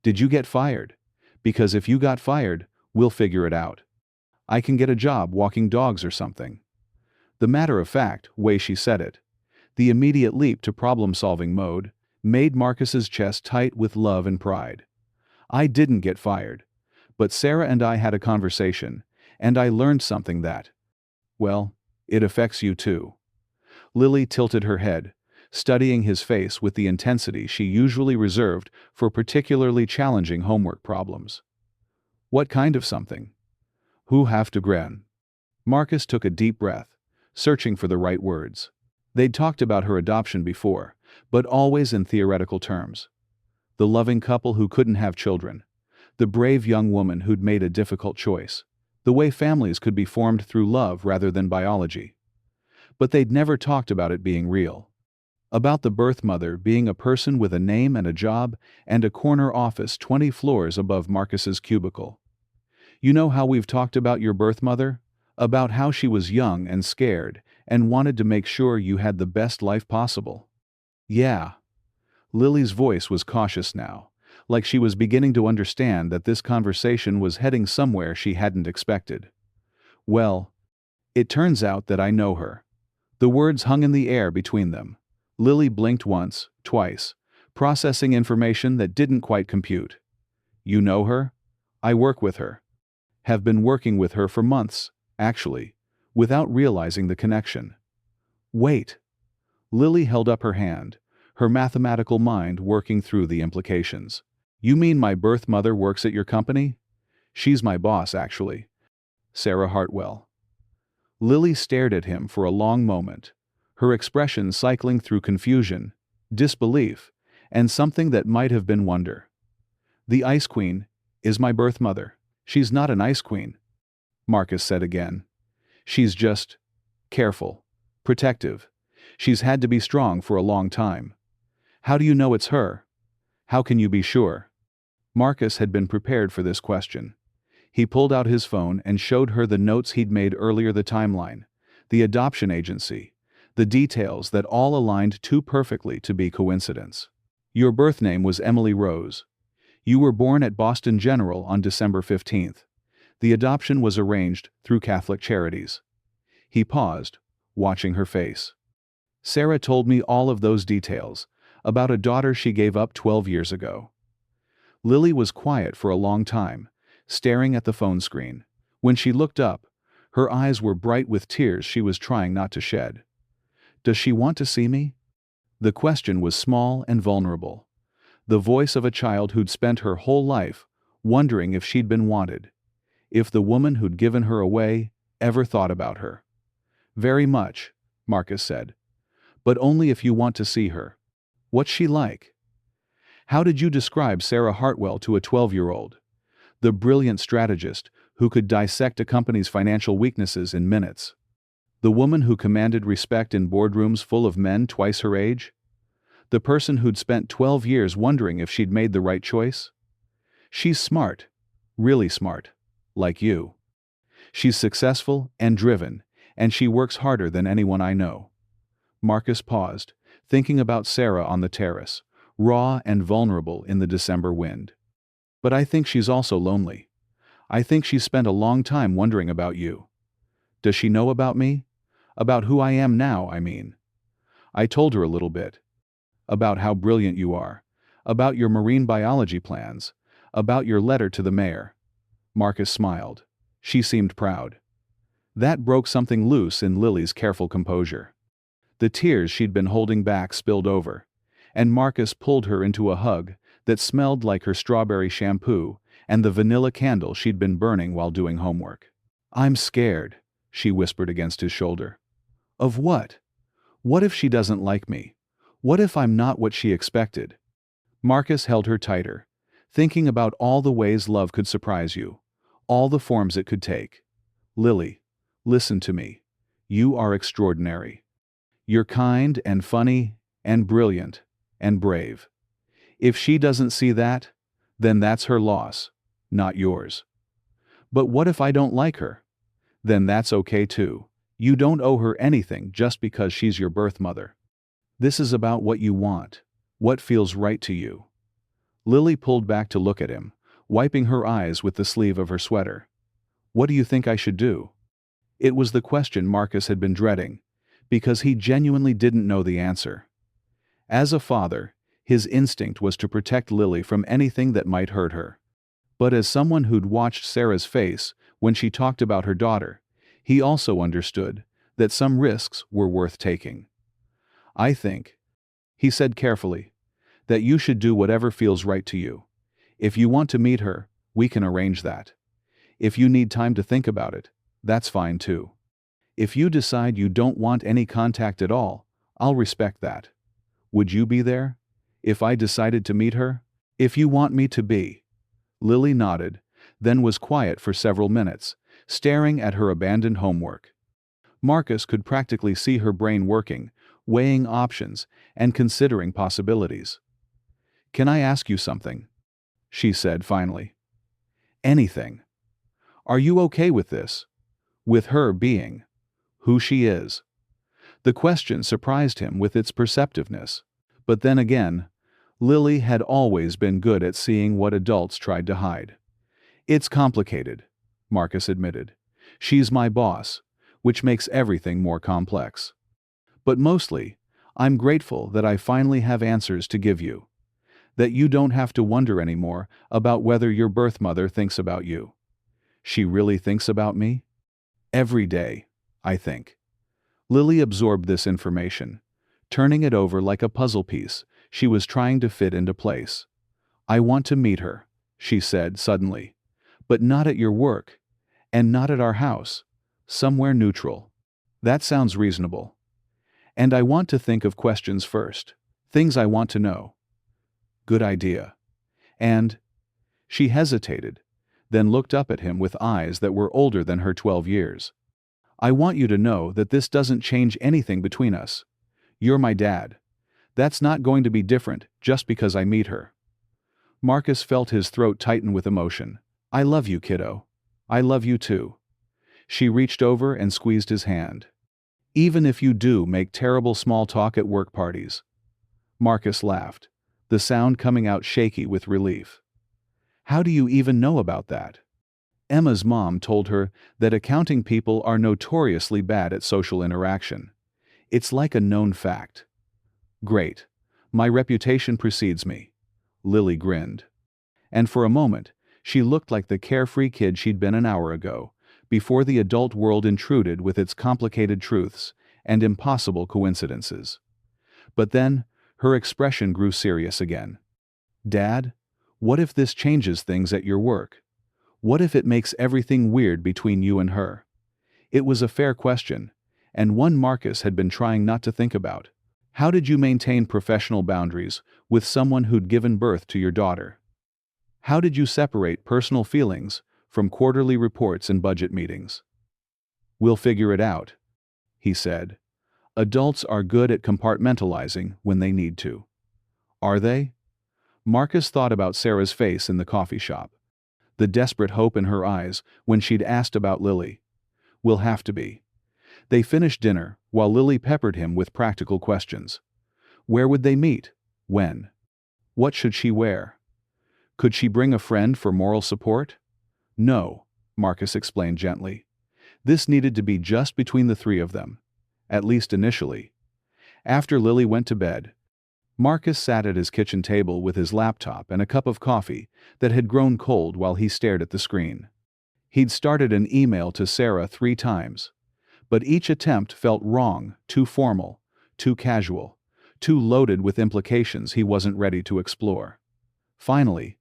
"Did you get fired? Because if you got fired, we'll figure it out. I can get a job walking dogs or something." The matter-of-fact way she said it, the immediate leap to problem-solving mode, made Marcus's chest tight with love and pride. "I didn't get fired, but Sarah and I had a conversation, and I learned something that, well, it affects you too." Lily tilted her head, studying his face with the intensity she usually reserved for particularly challenging homework problems. "What kind of something?" "Who have to gren?" Marcus took a deep breath, searching for the right words. They'd talked about her adoption before, but always in theoretical terms. The loving couple who couldn't have children. The brave young woman who'd made a difficult choice. The way families could be formed through love rather than biology. But they'd never talked about it being real. About the birth mother being a person with a name and a job and a corner office 20 floors above Marcus's cubicle. You know how we've talked about your birth mother? About how she was young and scared and wanted to make sure you had the best life possible. Yeah. Lily's voice was cautious now, like she was beginning to understand that this conversation was heading somewhere she hadn't expected. Well, it turns out that I know her. The words hung in the air between them. Lily blinked once, twice, processing information that didn't quite compute. You know her? I work with her. Have been working with her for months, actually, without realizing the connection. Wait. Lily held up her hand, her mathematical mind working through the implications. You mean my birth mother works at your company? She's my boss, actually. Sarah Hartwell. Lily stared at him for a long moment, her expression cycling through confusion, disbelief, and something that might have been wonder. The Ice Queen is my birth mother. She's not an Ice Queen, Marcus said again. She's just careful, protective. She's had to be strong for a long time. How do you know it's her? How can you be sure? Marcus had been prepared for this question. He pulled out his phone and showed her the notes he'd made earlier, the timeline, the adoption agency, the details that all aligned too perfectly to be coincidence. Your birth name was Emily Rose. You were born at Boston General on December 15th. The adoption was arranged through Catholic Charities. He paused, watching her face. Sarah told me all of those details, about a daughter she gave up 12 years ago. Lily was quiet for a long time, staring at the phone screen. When she looked up, her eyes were bright with tears she was trying not to shed. Does she want to see me? The question was small and vulnerable. The voice of a child who'd spent her whole life wondering if she'd been wanted, if the woman who'd given her away ever thought about her. Very much, Marcus said. But only if you want to see her. What's she like? How did you describe Sarah Hartwell to a 12-year-old? The brilliant strategist who could dissect a company's financial weaknesses in minutes. The woman who commanded respect in boardrooms full of men twice her age? The person who'd spent 12 years wondering if she'd made the right choice? She's smart, really smart, like you. She's successful and driven, and she works harder than anyone I know. Marcus paused, thinking about Sarah on the terrace, raw and vulnerable in the December wind. But I think she's also lonely. I think she's spent a long time wondering about you. Does she know about me? About who I am now, I mean. I told her a little bit. About how brilliant you are. About your marine biology plans. About your letter to the mayor. Marcus smiled. She seemed proud. That broke something loose in Lily's careful composure. The tears she'd been holding back spilled over, and Marcus pulled her into a hug that smelled like her strawberry shampoo and the vanilla candle she'd been burning while doing homework. I'm scared, she whispered against his shoulder. Of what? What if she doesn't like me? What if I'm not what she expected? Marcus held her tighter, thinking about all the ways love could surprise you, all the forms it could take. Lily, listen to me. You are extraordinary. You're kind and funny and brilliant and brave. If she doesn't see that, then that's her loss, not yours. But what if I don't like her? Then that's okay too. You don't owe her anything just because she's your birth mother. This is about what you want, what feels right to you. Lily pulled back to look at him, wiping her eyes with the sleeve of her sweater. What do you think I should do? It was the question Marcus had been dreading, because he genuinely didn't know the answer. As a father, his instinct was to protect Lily from anything that might hurt her. But as someone who'd watched Sarah's face when she talked about her daughter, he also understood that some risks were worth taking. I think, he said carefully, that you should do whatever feels right to you. If you want to meet her, we can arrange that. If you need time to think about it, that's fine too. If you decide you don't want any contact at all, I'll respect that. Would you be there? If I decided to meet her? If you want me to be. Lily nodded, then was quiet for several minutes, staring at her abandoned homework. Marcus could practically see her brain working, weighing options, and considering possibilities. "Can I ask you something?" she said finally. "Anything. Are you okay with this? With her being who she is?" The question surprised him with its perceptiveness. But then again, Lily had always been good at seeing what adults tried to hide. "It's complicated," Marcus admitted. "She's my boss, which makes everything more complex. But mostly, I'm grateful that I finally have answers to give you. That you don't have to wonder anymore about whether your birth mother thinks about you. She really thinks about me? Every day, I think." Lily absorbed this information, turning it over like a puzzle piece she was trying to fit into place. "I want to meet her," she said suddenly. "But not at your work. And not at our house. Somewhere neutral." "That sounds reasonable. And I want to think of questions first. Things I want to know." "Good idea. And—" She hesitated, then looked up at him with eyes that were older than her 12 years. "I want you to know that this doesn't change anything between us. You're my dad. That's not going to be different just because I meet her." Marcus felt his throat tighten with emotion. "I love you, kiddo. I love you too." She reached over and squeezed his hand. "Even if you do make terrible small talk at work parties." Marcus laughed, the sound coming out shaky with relief. "How do you even know about that?" Emma's mom told her that accounting people are notoriously bad at social interaction. It's like a known fact. "Great. My reputation precedes me." Lily grinned. And for a moment, she looked like the carefree kid she'd been an hour ago, before the adult world intruded with its complicated truths and impossible coincidences. But then, her expression grew serious again. "Dad, what if this changes things at your work? What if it makes everything weird between you and her?" It was a fair question, and one Marcus had been trying not to think about. How did you maintain professional boundaries with someone who'd given birth to your daughter? How did you separate personal feelings from quarterly reports and budget meetings? "We'll figure it out," he said. "Adults are good at compartmentalizing when they need to." Are they? Marcus thought about Sarah's face in the coffee shop. The desperate hope in her eyes when she'd asked about Lily. "Will have to be." They finished dinner while Lily peppered him with practical questions. Where would they meet? When? What should she wear? Could she bring a friend for moral support? No, Marcus explained gently. This needed to be just between the three of them. At least initially. After Lily went to bed, Marcus sat at his kitchen table with his laptop and a cup of coffee that had grown cold while he stared at the screen. He'd started an email to Sarah 3 times. But each attempt felt wrong, too formal, too casual, too loaded with implications he wasn't ready to explore. Finally,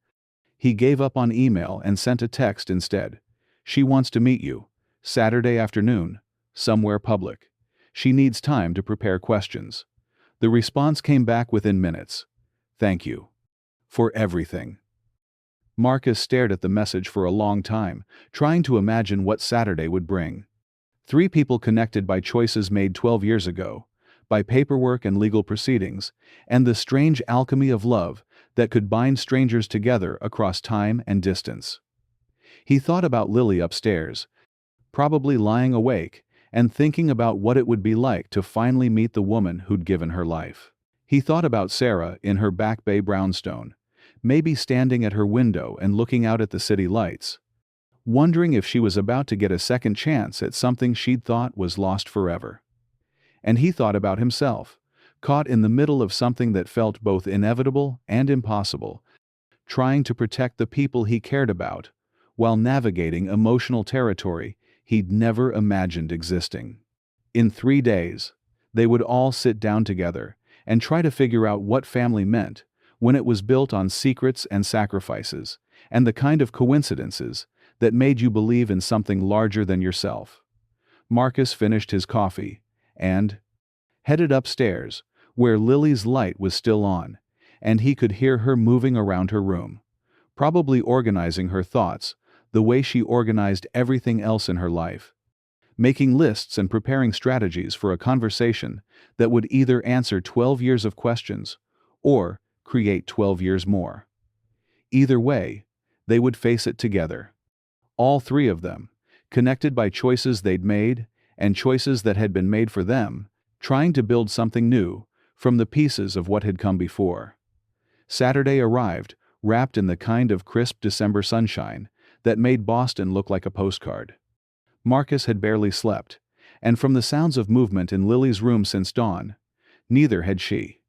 he gave up on email and sent a text instead. "She wants to meet you. Saturday afternoon. Somewhere public. She needs time to prepare questions." The response came back within minutes. "Thank you. For everything." Marcus stared at the message for a long time, trying to imagine what Saturday would bring. 3 people connected by choices made 12 years ago, by paperwork and legal proceedings, and the strange alchemy of love that could bind strangers together across time and distance. He thought about Lily upstairs, probably lying awake and thinking about what it would be like to finally meet the woman who'd given her life. He thought about Sarah in her Back Bay brownstone, maybe standing at her window and looking out at the city lights, wondering if she was about to get a second chance at something she'd thought was lost forever. And he thought about himself, caught in the middle of something that felt both inevitable and impossible, trying to protect the people he cared about, while navigating emotional territory he'd never imagined existing. In 3 days, they would all sit down together and try to figure out what family meant when it was built on secrets and sacrifices, and the kind of coincidences that made you believe in something larger than yourself. Marcus finished his coffee and headed upstairs, where Lily's light was still on, and he could hear her moving around her room, probably organizing her thoughts, the way she organized everything else in her life, making lists and preparing strategies for a conversation that would either answer 12 years of questions or create 12 years more. Either way, they would face it together. All three of them, connected by choices they'd made and choices that had been made for them, trying to build something new from the pieces of what had come before. Saturday arrived, wrapped in the kind of crisp December sunshine that made Boston look like a postcard. Marcus had barely slept, and from the sounds of movement in Lily's room since dawn, neither had she.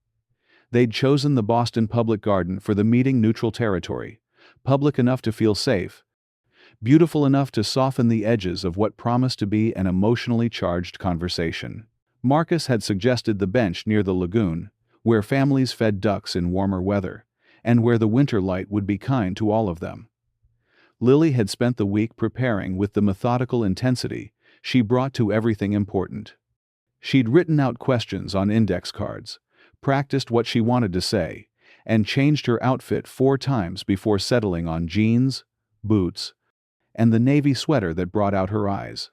They'd chosen the Boston Public Garden for the meeting neutral territory, public enough to feel safe, beautiful enough to soften the edges of what promised to be an emotionally charged conversation. Marcus had suggested the bench near the lagoon, where families fed ducks in warmer weather, and where the winter light would be kind to all of them. Lily had spent the week preparing with the methodical intensity she brought to everything important. She'd written out questions on index cards, practiced what she wanted to say, and changed her outfit 4 times before settling on jeans, boots, and the navy sweater that brought out her eyes.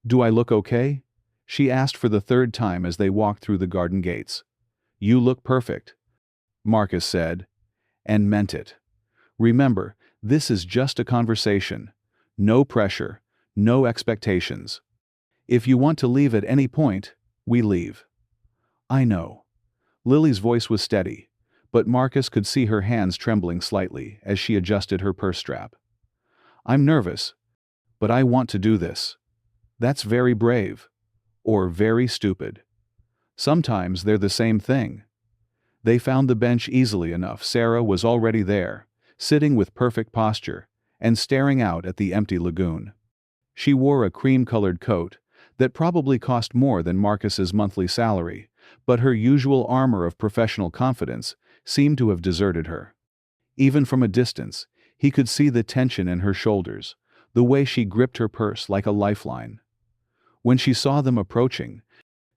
"Do I look okay?" she asked for the 3rd time as they walked through the garden gates. "You look perfect," Marcus said, and meant it. "Remember, this is just a conversation. No pressure, no expectations. If you want to leave at any point, we leave." "I know." Lily's voice was steady, but Marcus could see her hands trembling slightly as she adjusted her purse strap. "I'm nervous, but I want to do this." "That's very brave. Or very stupid. Sometimes they're the same thing." They found the bench easily enough. Sarah was already there, sitting with perfect posture, and staring out at the empty lagoon. She wore a cream-colored coat that probably cost more than Marcus's monthly salary, but her usual armor of professional confidence seemed to have deserted her. Even from a distance, he could see the tension in her shoulders, the way she gripped her purse like a lifeline. When she saw them approaching,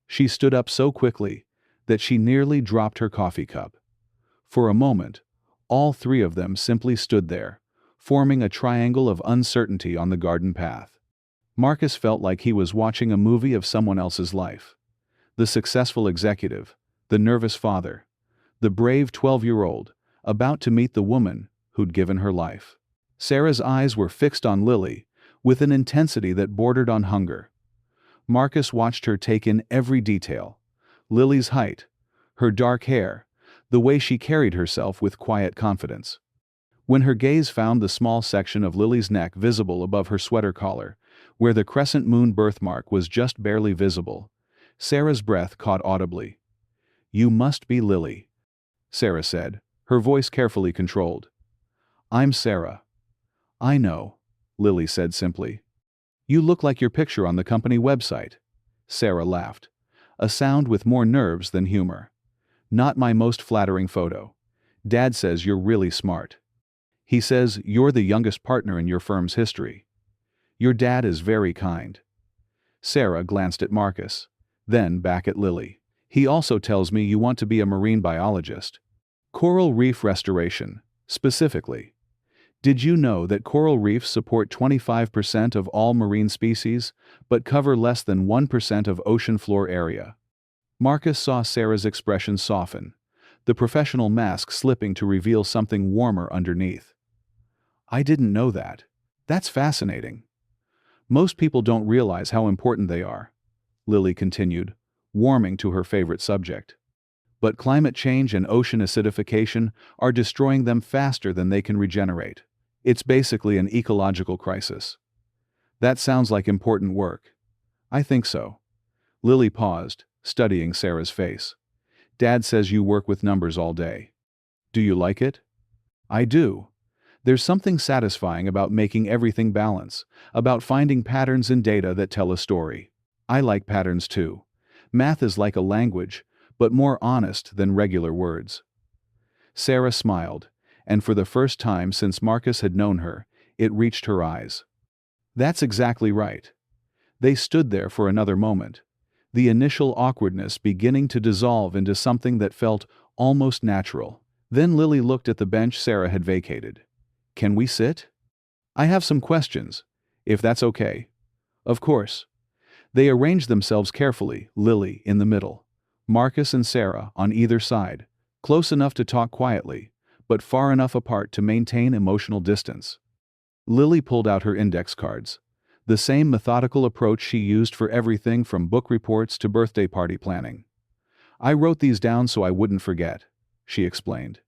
she stood up so quickly that she nearly dropped her coffee cup. For a moment, all three of them simply stood there, forming a triangle of uncertainty on the garden path. Marcus felt like he was watching a movie of someone else's life. The successful executive, the nervous father, the brave 12-year-old, about to meet the woman who'd given her life. Sarah's eyes were fixed on Lily, with an intensity that bordered on hunger. Marcus watched her take in every detail: Lily's height, her dark hair, the way she carried herself with quiet confidence. When her gaze found the small section of Lily's neck visible above her sweater collar, where the crescent moon birthmark was just barely visible, Sarah's breath caught audibly. "You must be Lily," Sarah said, her voice carefully controlled. "I'm Sarah." "I know," Lily said simply. "You look like your picture on the company website." Sarah laughed, a sound with more nerves than humor. "Not my most flattering photo. Dad says you're really smart. He says you're the youngest partner in your firm's history. Your dad is very kind." Sarah glanced at Marcus, then back at Lily. "He also tells me you want to be a marine biologist. Coral reef restoration, specifically. Did you know that coral reefs support 25% of all marine species, but cover less than 1% of ocean floor area?" Marcus saw Sarah's expression soften, the professional mask slipping to reveal something warmer underneath. "I didn't know that. That's fascinating. Most people don't realize how important they are," Lily continued, warming to her favorite subject. "But climate change and ocean acidification are destroying them faster than they can regenerate. It's basically an ecological crisis." "That sounds like important work." "I think so." Lily paused, studying Sarah's face. "Dad says you work with numbers all day. Do you like it?" "I do. There's something satisfying about making everything balance, about finding patterns in data that tell a story. I like patterns too. Math is like a language, but more honest than regular words." Sarah smiled, and for the first time since Marcus had known her, it reached her eyes. "That's exactly right." They stood there for another moment, the initial awkwardness beginning to dissolve into something that felt almost natural. Then Lily looked at the bench Sarah had vacated. "Can we sit?" I have some questions, if that's okay. Of course. They arranged themselves carefully, Lily in the middle, Marcus and Sarah on either side, close enough to talk quietly, but far enough apart to maintain emotional distance. Lily pulled out her index cards, the same methodical approach she used for everything from book reports to birthday party planning. I wrote these down so I wouldn't forget, she explained.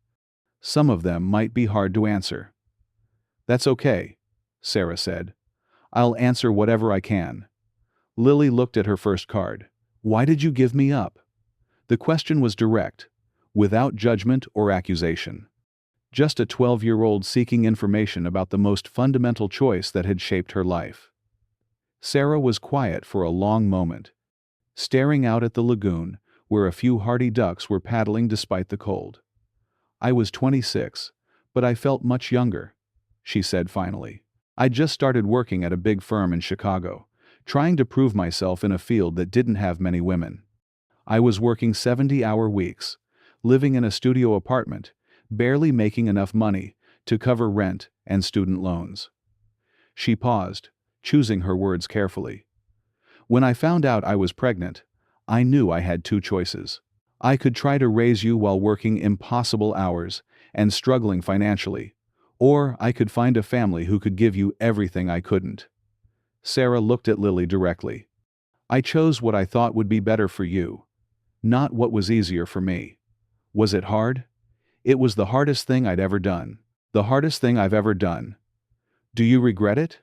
Some of them might be hard to answer. That's okay, Sarah said. I'll answer whatever I can. Lily looked at her first card. Why did you give me up? The question was direct, without judgment or accusation. Just a 12-year-old seeking information about the most fundamental choice that had shaped her life. Sarah was quiet for a long moment, staring out at the lagoon where a few hardy ducks were paddling despite the cold. I was 26, but I felt much younger, she said finally. I'd just started working at a big firm in Chicago, trying to prove myself in a field that didn't have many women. I was working 70-hour weeks, living in a studio apartment, barely making enough money to cover rent and student loans. She paused, choosing her words carefully. When I found out I was pregnant, I knew I had two choices. I could try to raise you while working impossible hours and struggling financially, or I could find a family who could give you everything I couldn't. Sarah looked at Lily directly. I chose what I thought would be better for you, not what was easier for me. Was it hard? It was the hardest thing I'd ever done. The hardest thing I've ever done. Do you regret it?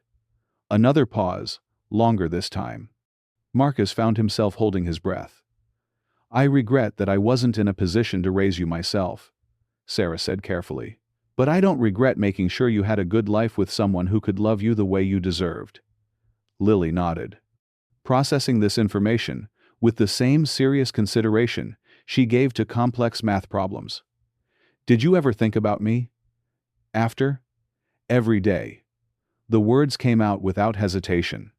Another pause, longer this time. Marcus found himself holding his breath. I regret that I wasn't in a position to raise you myself, Sarah said carefully. But I don't regret making sure you had a good life with someone who could love you the way you deserved. Lily nodded. Processing this information, with the same serious consideration she gave to complex math problems. Did you ever think about me? After? Every day. The words came out without hesitation.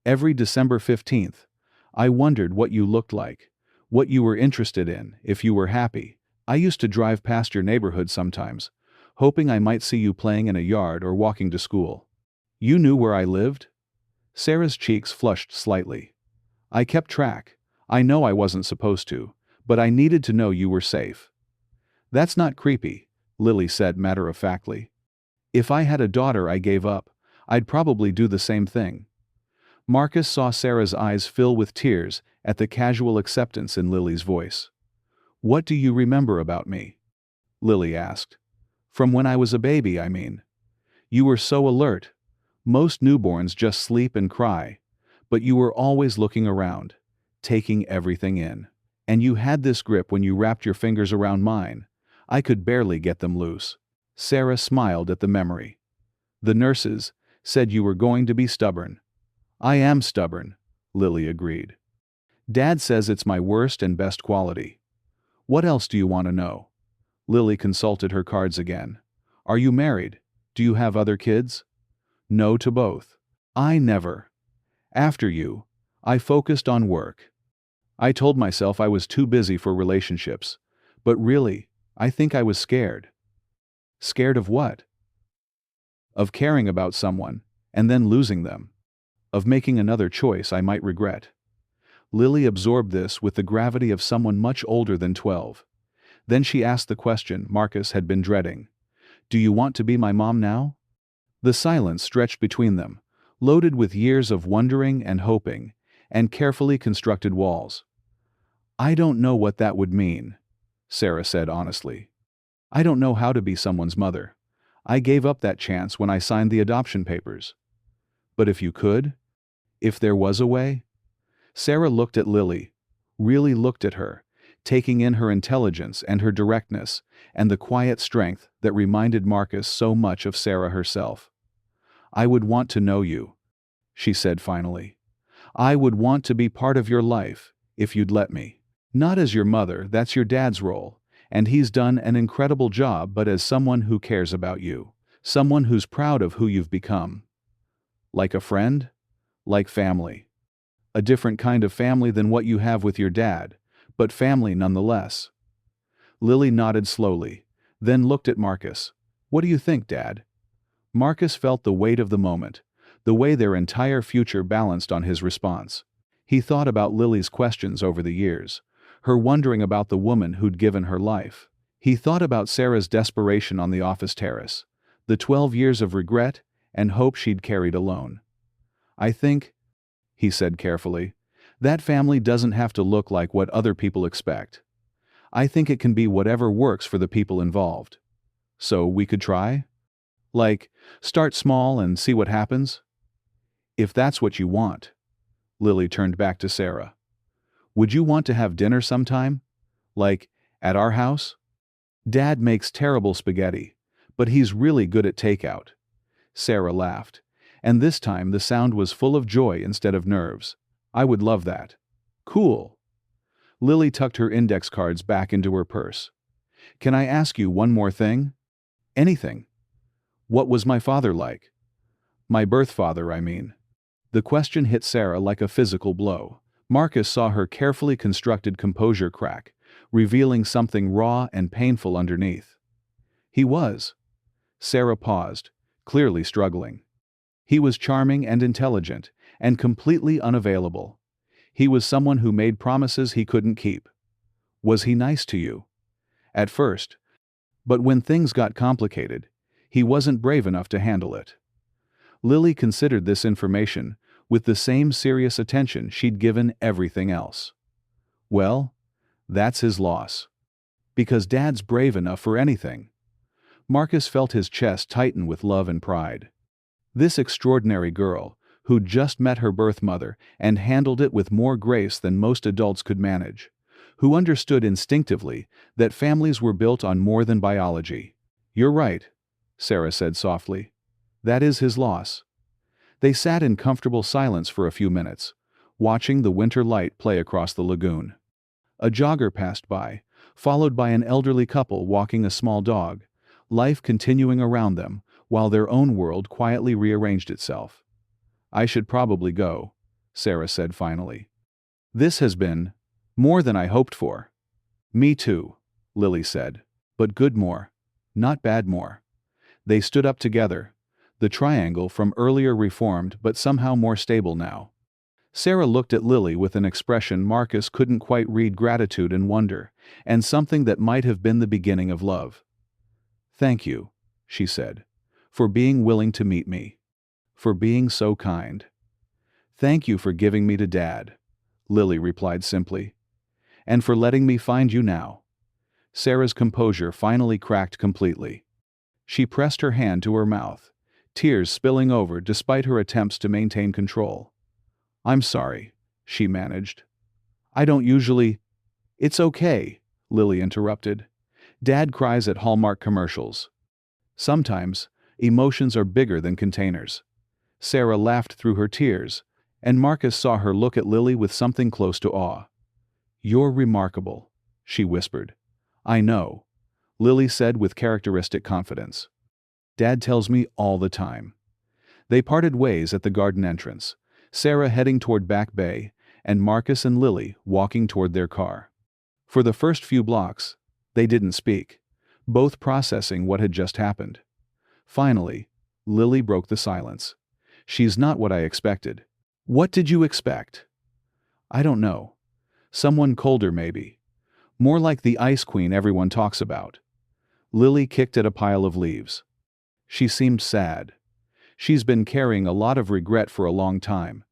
Every December 15th, I wondered what you looked like, what you were interested in, if you were happy. I used to drive past your neighborhood sometimes, hoping I might see you playing in a yard or walking to school. You knew where I lived? Sarah's cheeks flushed slightly. I kept track. I know I wasn't supposed to, but I needed to know you were safe. That's not creepy, Lily said matter-of-factly. If I had a daughter I gave up, I'd probably do the same thing. Marcus saw Sarah's eyes fill with tears at the casual acceptance in Lily's voice. What do you remember about me? Lily asked. From when I was a baby, I mean. You were so alert. Most newborns just sleep and cry, but you were always looking around, taking everything in. And you had this grip when you wrapped your fingers around mine. I could barely get them loose. Sarah smiled at the memory. The nurses said you were going to be stubborn. I am stubborn, Lily agreed. Dad says it's my worst and best quality. What else do you want to know? Lily consulted her cards again. Are you married? Do you have other kids? No to both. I never. After you, I focused on work. I told myself I was too busy for relationships, but really, I think I was scared. Scared of what? Of caring about someone, and then losing them. Of making another choice I might regret. Lily absorbed this with the gravity of someone much older than 12. Then she asked the question Marcus had been dreading. Do you want to be my mom now? The silence stretched between them, loaded with years of wondering and hoping, and carefully constructed walls. I don't know what that would mean, Sarah said honestly. I don't know how to be someone's mother. I gave up that chance when I signed the adoption papers. But if you could? If there was a way? Sarah looked at Lily, really looked at her, taking in her intelligence and her directness, and the quiet strength that reminded Marcus so much of Sarah herself. I would want to know you, she said finally. I would want to be part of your life, if you'd let me. Not as your mother, that's your dad's role, and he's done an incredible job, but as someone who cares about you, someone who's proud of who you've become. Like a friend? Like family. A different kind of family than what you have with your dad, but family nonetheless. Lily nodded slowly, then looked at Marcus. What do you think, Dad? Marcus felt the weight of the moment, the way their entire future balanced on his response. He thought about Lily's questions over the years, her wondering about the woman who'd given her life. He thought about Sarah's desperation on the office terrace, the 12 years of regret and hope she'd carried alone. "I think," he said carefully, "that family doesn't have to look like what other people expect. I think it can be whatever works for the people involved. So we could try? Like, start small and see what happens?" "If that's what you want." Lily turned back to Sarah. "Would you want to have dinner sometime? Like, at our house? Dad makes terrible spaghetti, but he's really good at takeout." Sarah laughed, and this time the sound was full of joy instead of nerves. "I would love that." "Cool." Lily tucked her index cards back into her purse. "Can I ask you one more thing?" "Anything." "What was my father like?" "My birth father, I mean." The question hit Sarah like a physical blow. Marcus saw her carefully constructed composure crack, revealing something raw and painful underneath. "He was." Sarah paused, clearly struggling. "He was charming and intelligent, and completely unavailable. He was someone who made promises he couldn't keep." "Was he nice to you?" "At first. But when things got complicated, he wasn't brave enough to handle it." Lily considered this information with the same serious attention she'd given everything else. "Well, that's his loss. Because Dad's brave enough for anything." Marcus felt his chest tighten with love and pride. This extraordinary girl, who'd just met her birth mother and handled it with more grace than most adults could manage, who understood instinctively that families were built on more than biology. "You're right," Sarah said softly. "That is his loss." They sat in comfortable silence for a few minutes, watching the winter light play across the lagoon. A jogger passed by, followed by an elderly couple walking a small dog, life continuing around them while their own world quietly rearranged itself. "I should probably go," Sarah said finally. "This has been more than I hoped for." "Me too," Lily said. "But good more. Not bad more." They stood up together, the triangle from earlier reformed but somehow more stable now. Sarah looked at Lily with an expression Marcus couldn't quite read: gratitude and wonder, and something that might have been the beginning of love. "Thank you," she said, "for being willing to meet me. For being so kind." "Thank you for giving me to Dad," Lily replied simply. "And for letting me find you now." Sarah's composure finally cracked completely. She pressed her hand to her mouth, tears spilling over despite her attempts to maintain control. "I'm sorry," she managed. "I don't usually—" "It's okay," Lily interrupted. "Dad cries at Hallmark commercials. Sometimes, emotions are bigger than containers." Sarah laughed through her tears, and Marcus saw her look at Lily with something close to awe. "You're remarkable," she whispered. "I know," Lily said with characteristic confidence. "Dad tells me all the time." They parted ways at the garden entrance, Sarah heading toward Back Bay, and Marcus and Lily walking toward their car. For the first few blocks, they didn't speak, both processing what had just happened. Finally, Lily broke the silence. "She's not what I expected." "What did you expect?" "I don't know. Someone colder maybe. More like the Ice Queen everyone talks about." Lily kicked at a pile of leaves. She seemed sad. "She's been carrying a lot of regret for a long time.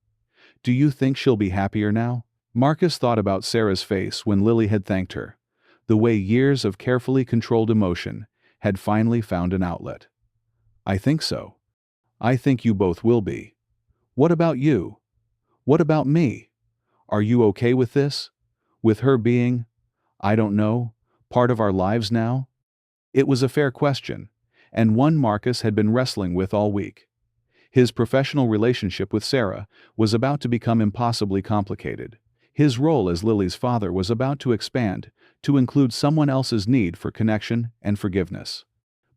Do you think she'll be happier now?" Marcus thought about Sarah's face when Lily had thanked her, the way years of carefully controlled emotion had finally found an outlet. "I think so. I think you both will be. What about you? What about me? Are you okay with this? With her being, I don't know, part of our lives now?" It was a fair question, and one Marcus had been wrestling with all week. His professional relationship with Sarah was about to become impossibly complicated. His role as Lily's father was about to expand to include someone else's need for connection and forgiveness.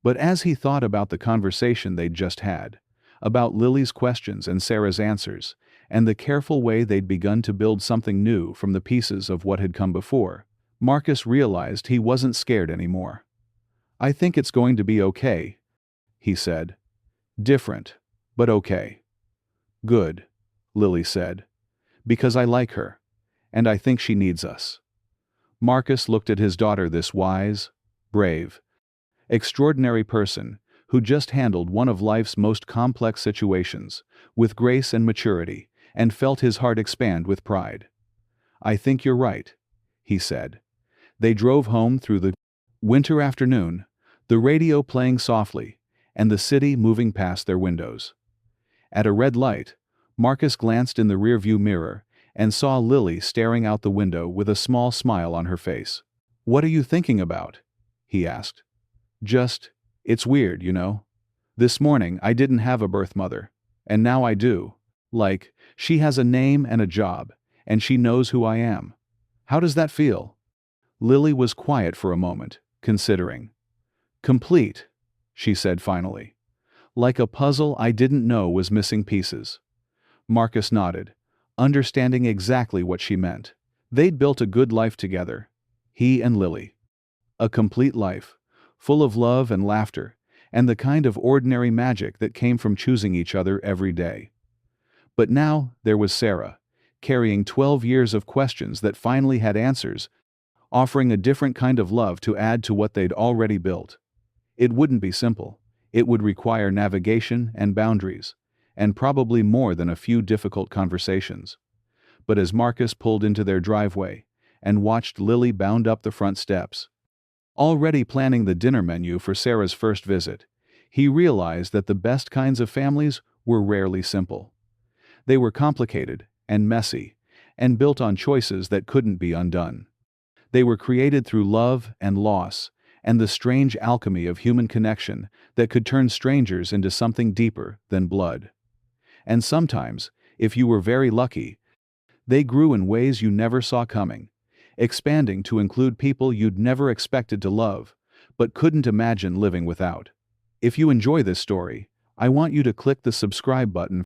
But as he thought about the conversation they'd just had, about Lily's questions and Sarah's answers, and the careful way they'd begun to build something new from the pieces of what had come before, Marcus realized he wasn't scared anymore. "I think it's going to be okay," he said. Different, but okay. Good, Lily said. Because I like her. And I think she needs us. Marcus looked at his daughter, this wise, brave, extraordinary person who just handled one of life's most complex situations with grace and maturity, and felt his heart expand with pride. I think you're right, he said. They drove home through the winter afternoon, the radio playing softly, and the city moving past their windows. At a red light, Marcus glanced in the rearview mirror and saw Lily staring out the window with a small smile on her face. "What are you thinking about?" he asked. It's weird, you know. This morning I didn't have a birth mother, and now I do. Like, she has a name and a job, and she knows who I am. How does that feel?" Lily was quiet for a moment, considering. "Complete," she said finally. "Like a puzzle I didn't know was missing pieces." Marcus nodded, understanding exactly what she meant. They'd built a good life together, he and Lily. A complete life, full of love and laughter, and the kind of ordinary magic that came from choosing each other every day. But now there was Sarah, carrying 12 years of questions that finally had answers, offering a different kind of love to add to what they'd already built. It wouldn't be simple. It would require navigation and boundaries, and probably more than a few difficult conversations. But as Marcus pulled into their driveway and watched Lily bound up the front steps, already planning the dinner menu for Sarah's first visit, he realized that the best kinds of families were rarely simple. They were complicated and messy, and built on choices that couldn't be undone. They were created through love and loss, and the strange alchemy of human connection that could turn strangers into something deeper than blood. And sometimes, if you were very lucky, they grew in ways you never saw coming, expanding to include people you'd never expected to love, but couldn't imagine living without. If you enjoy this story, I want you to click the subscribe button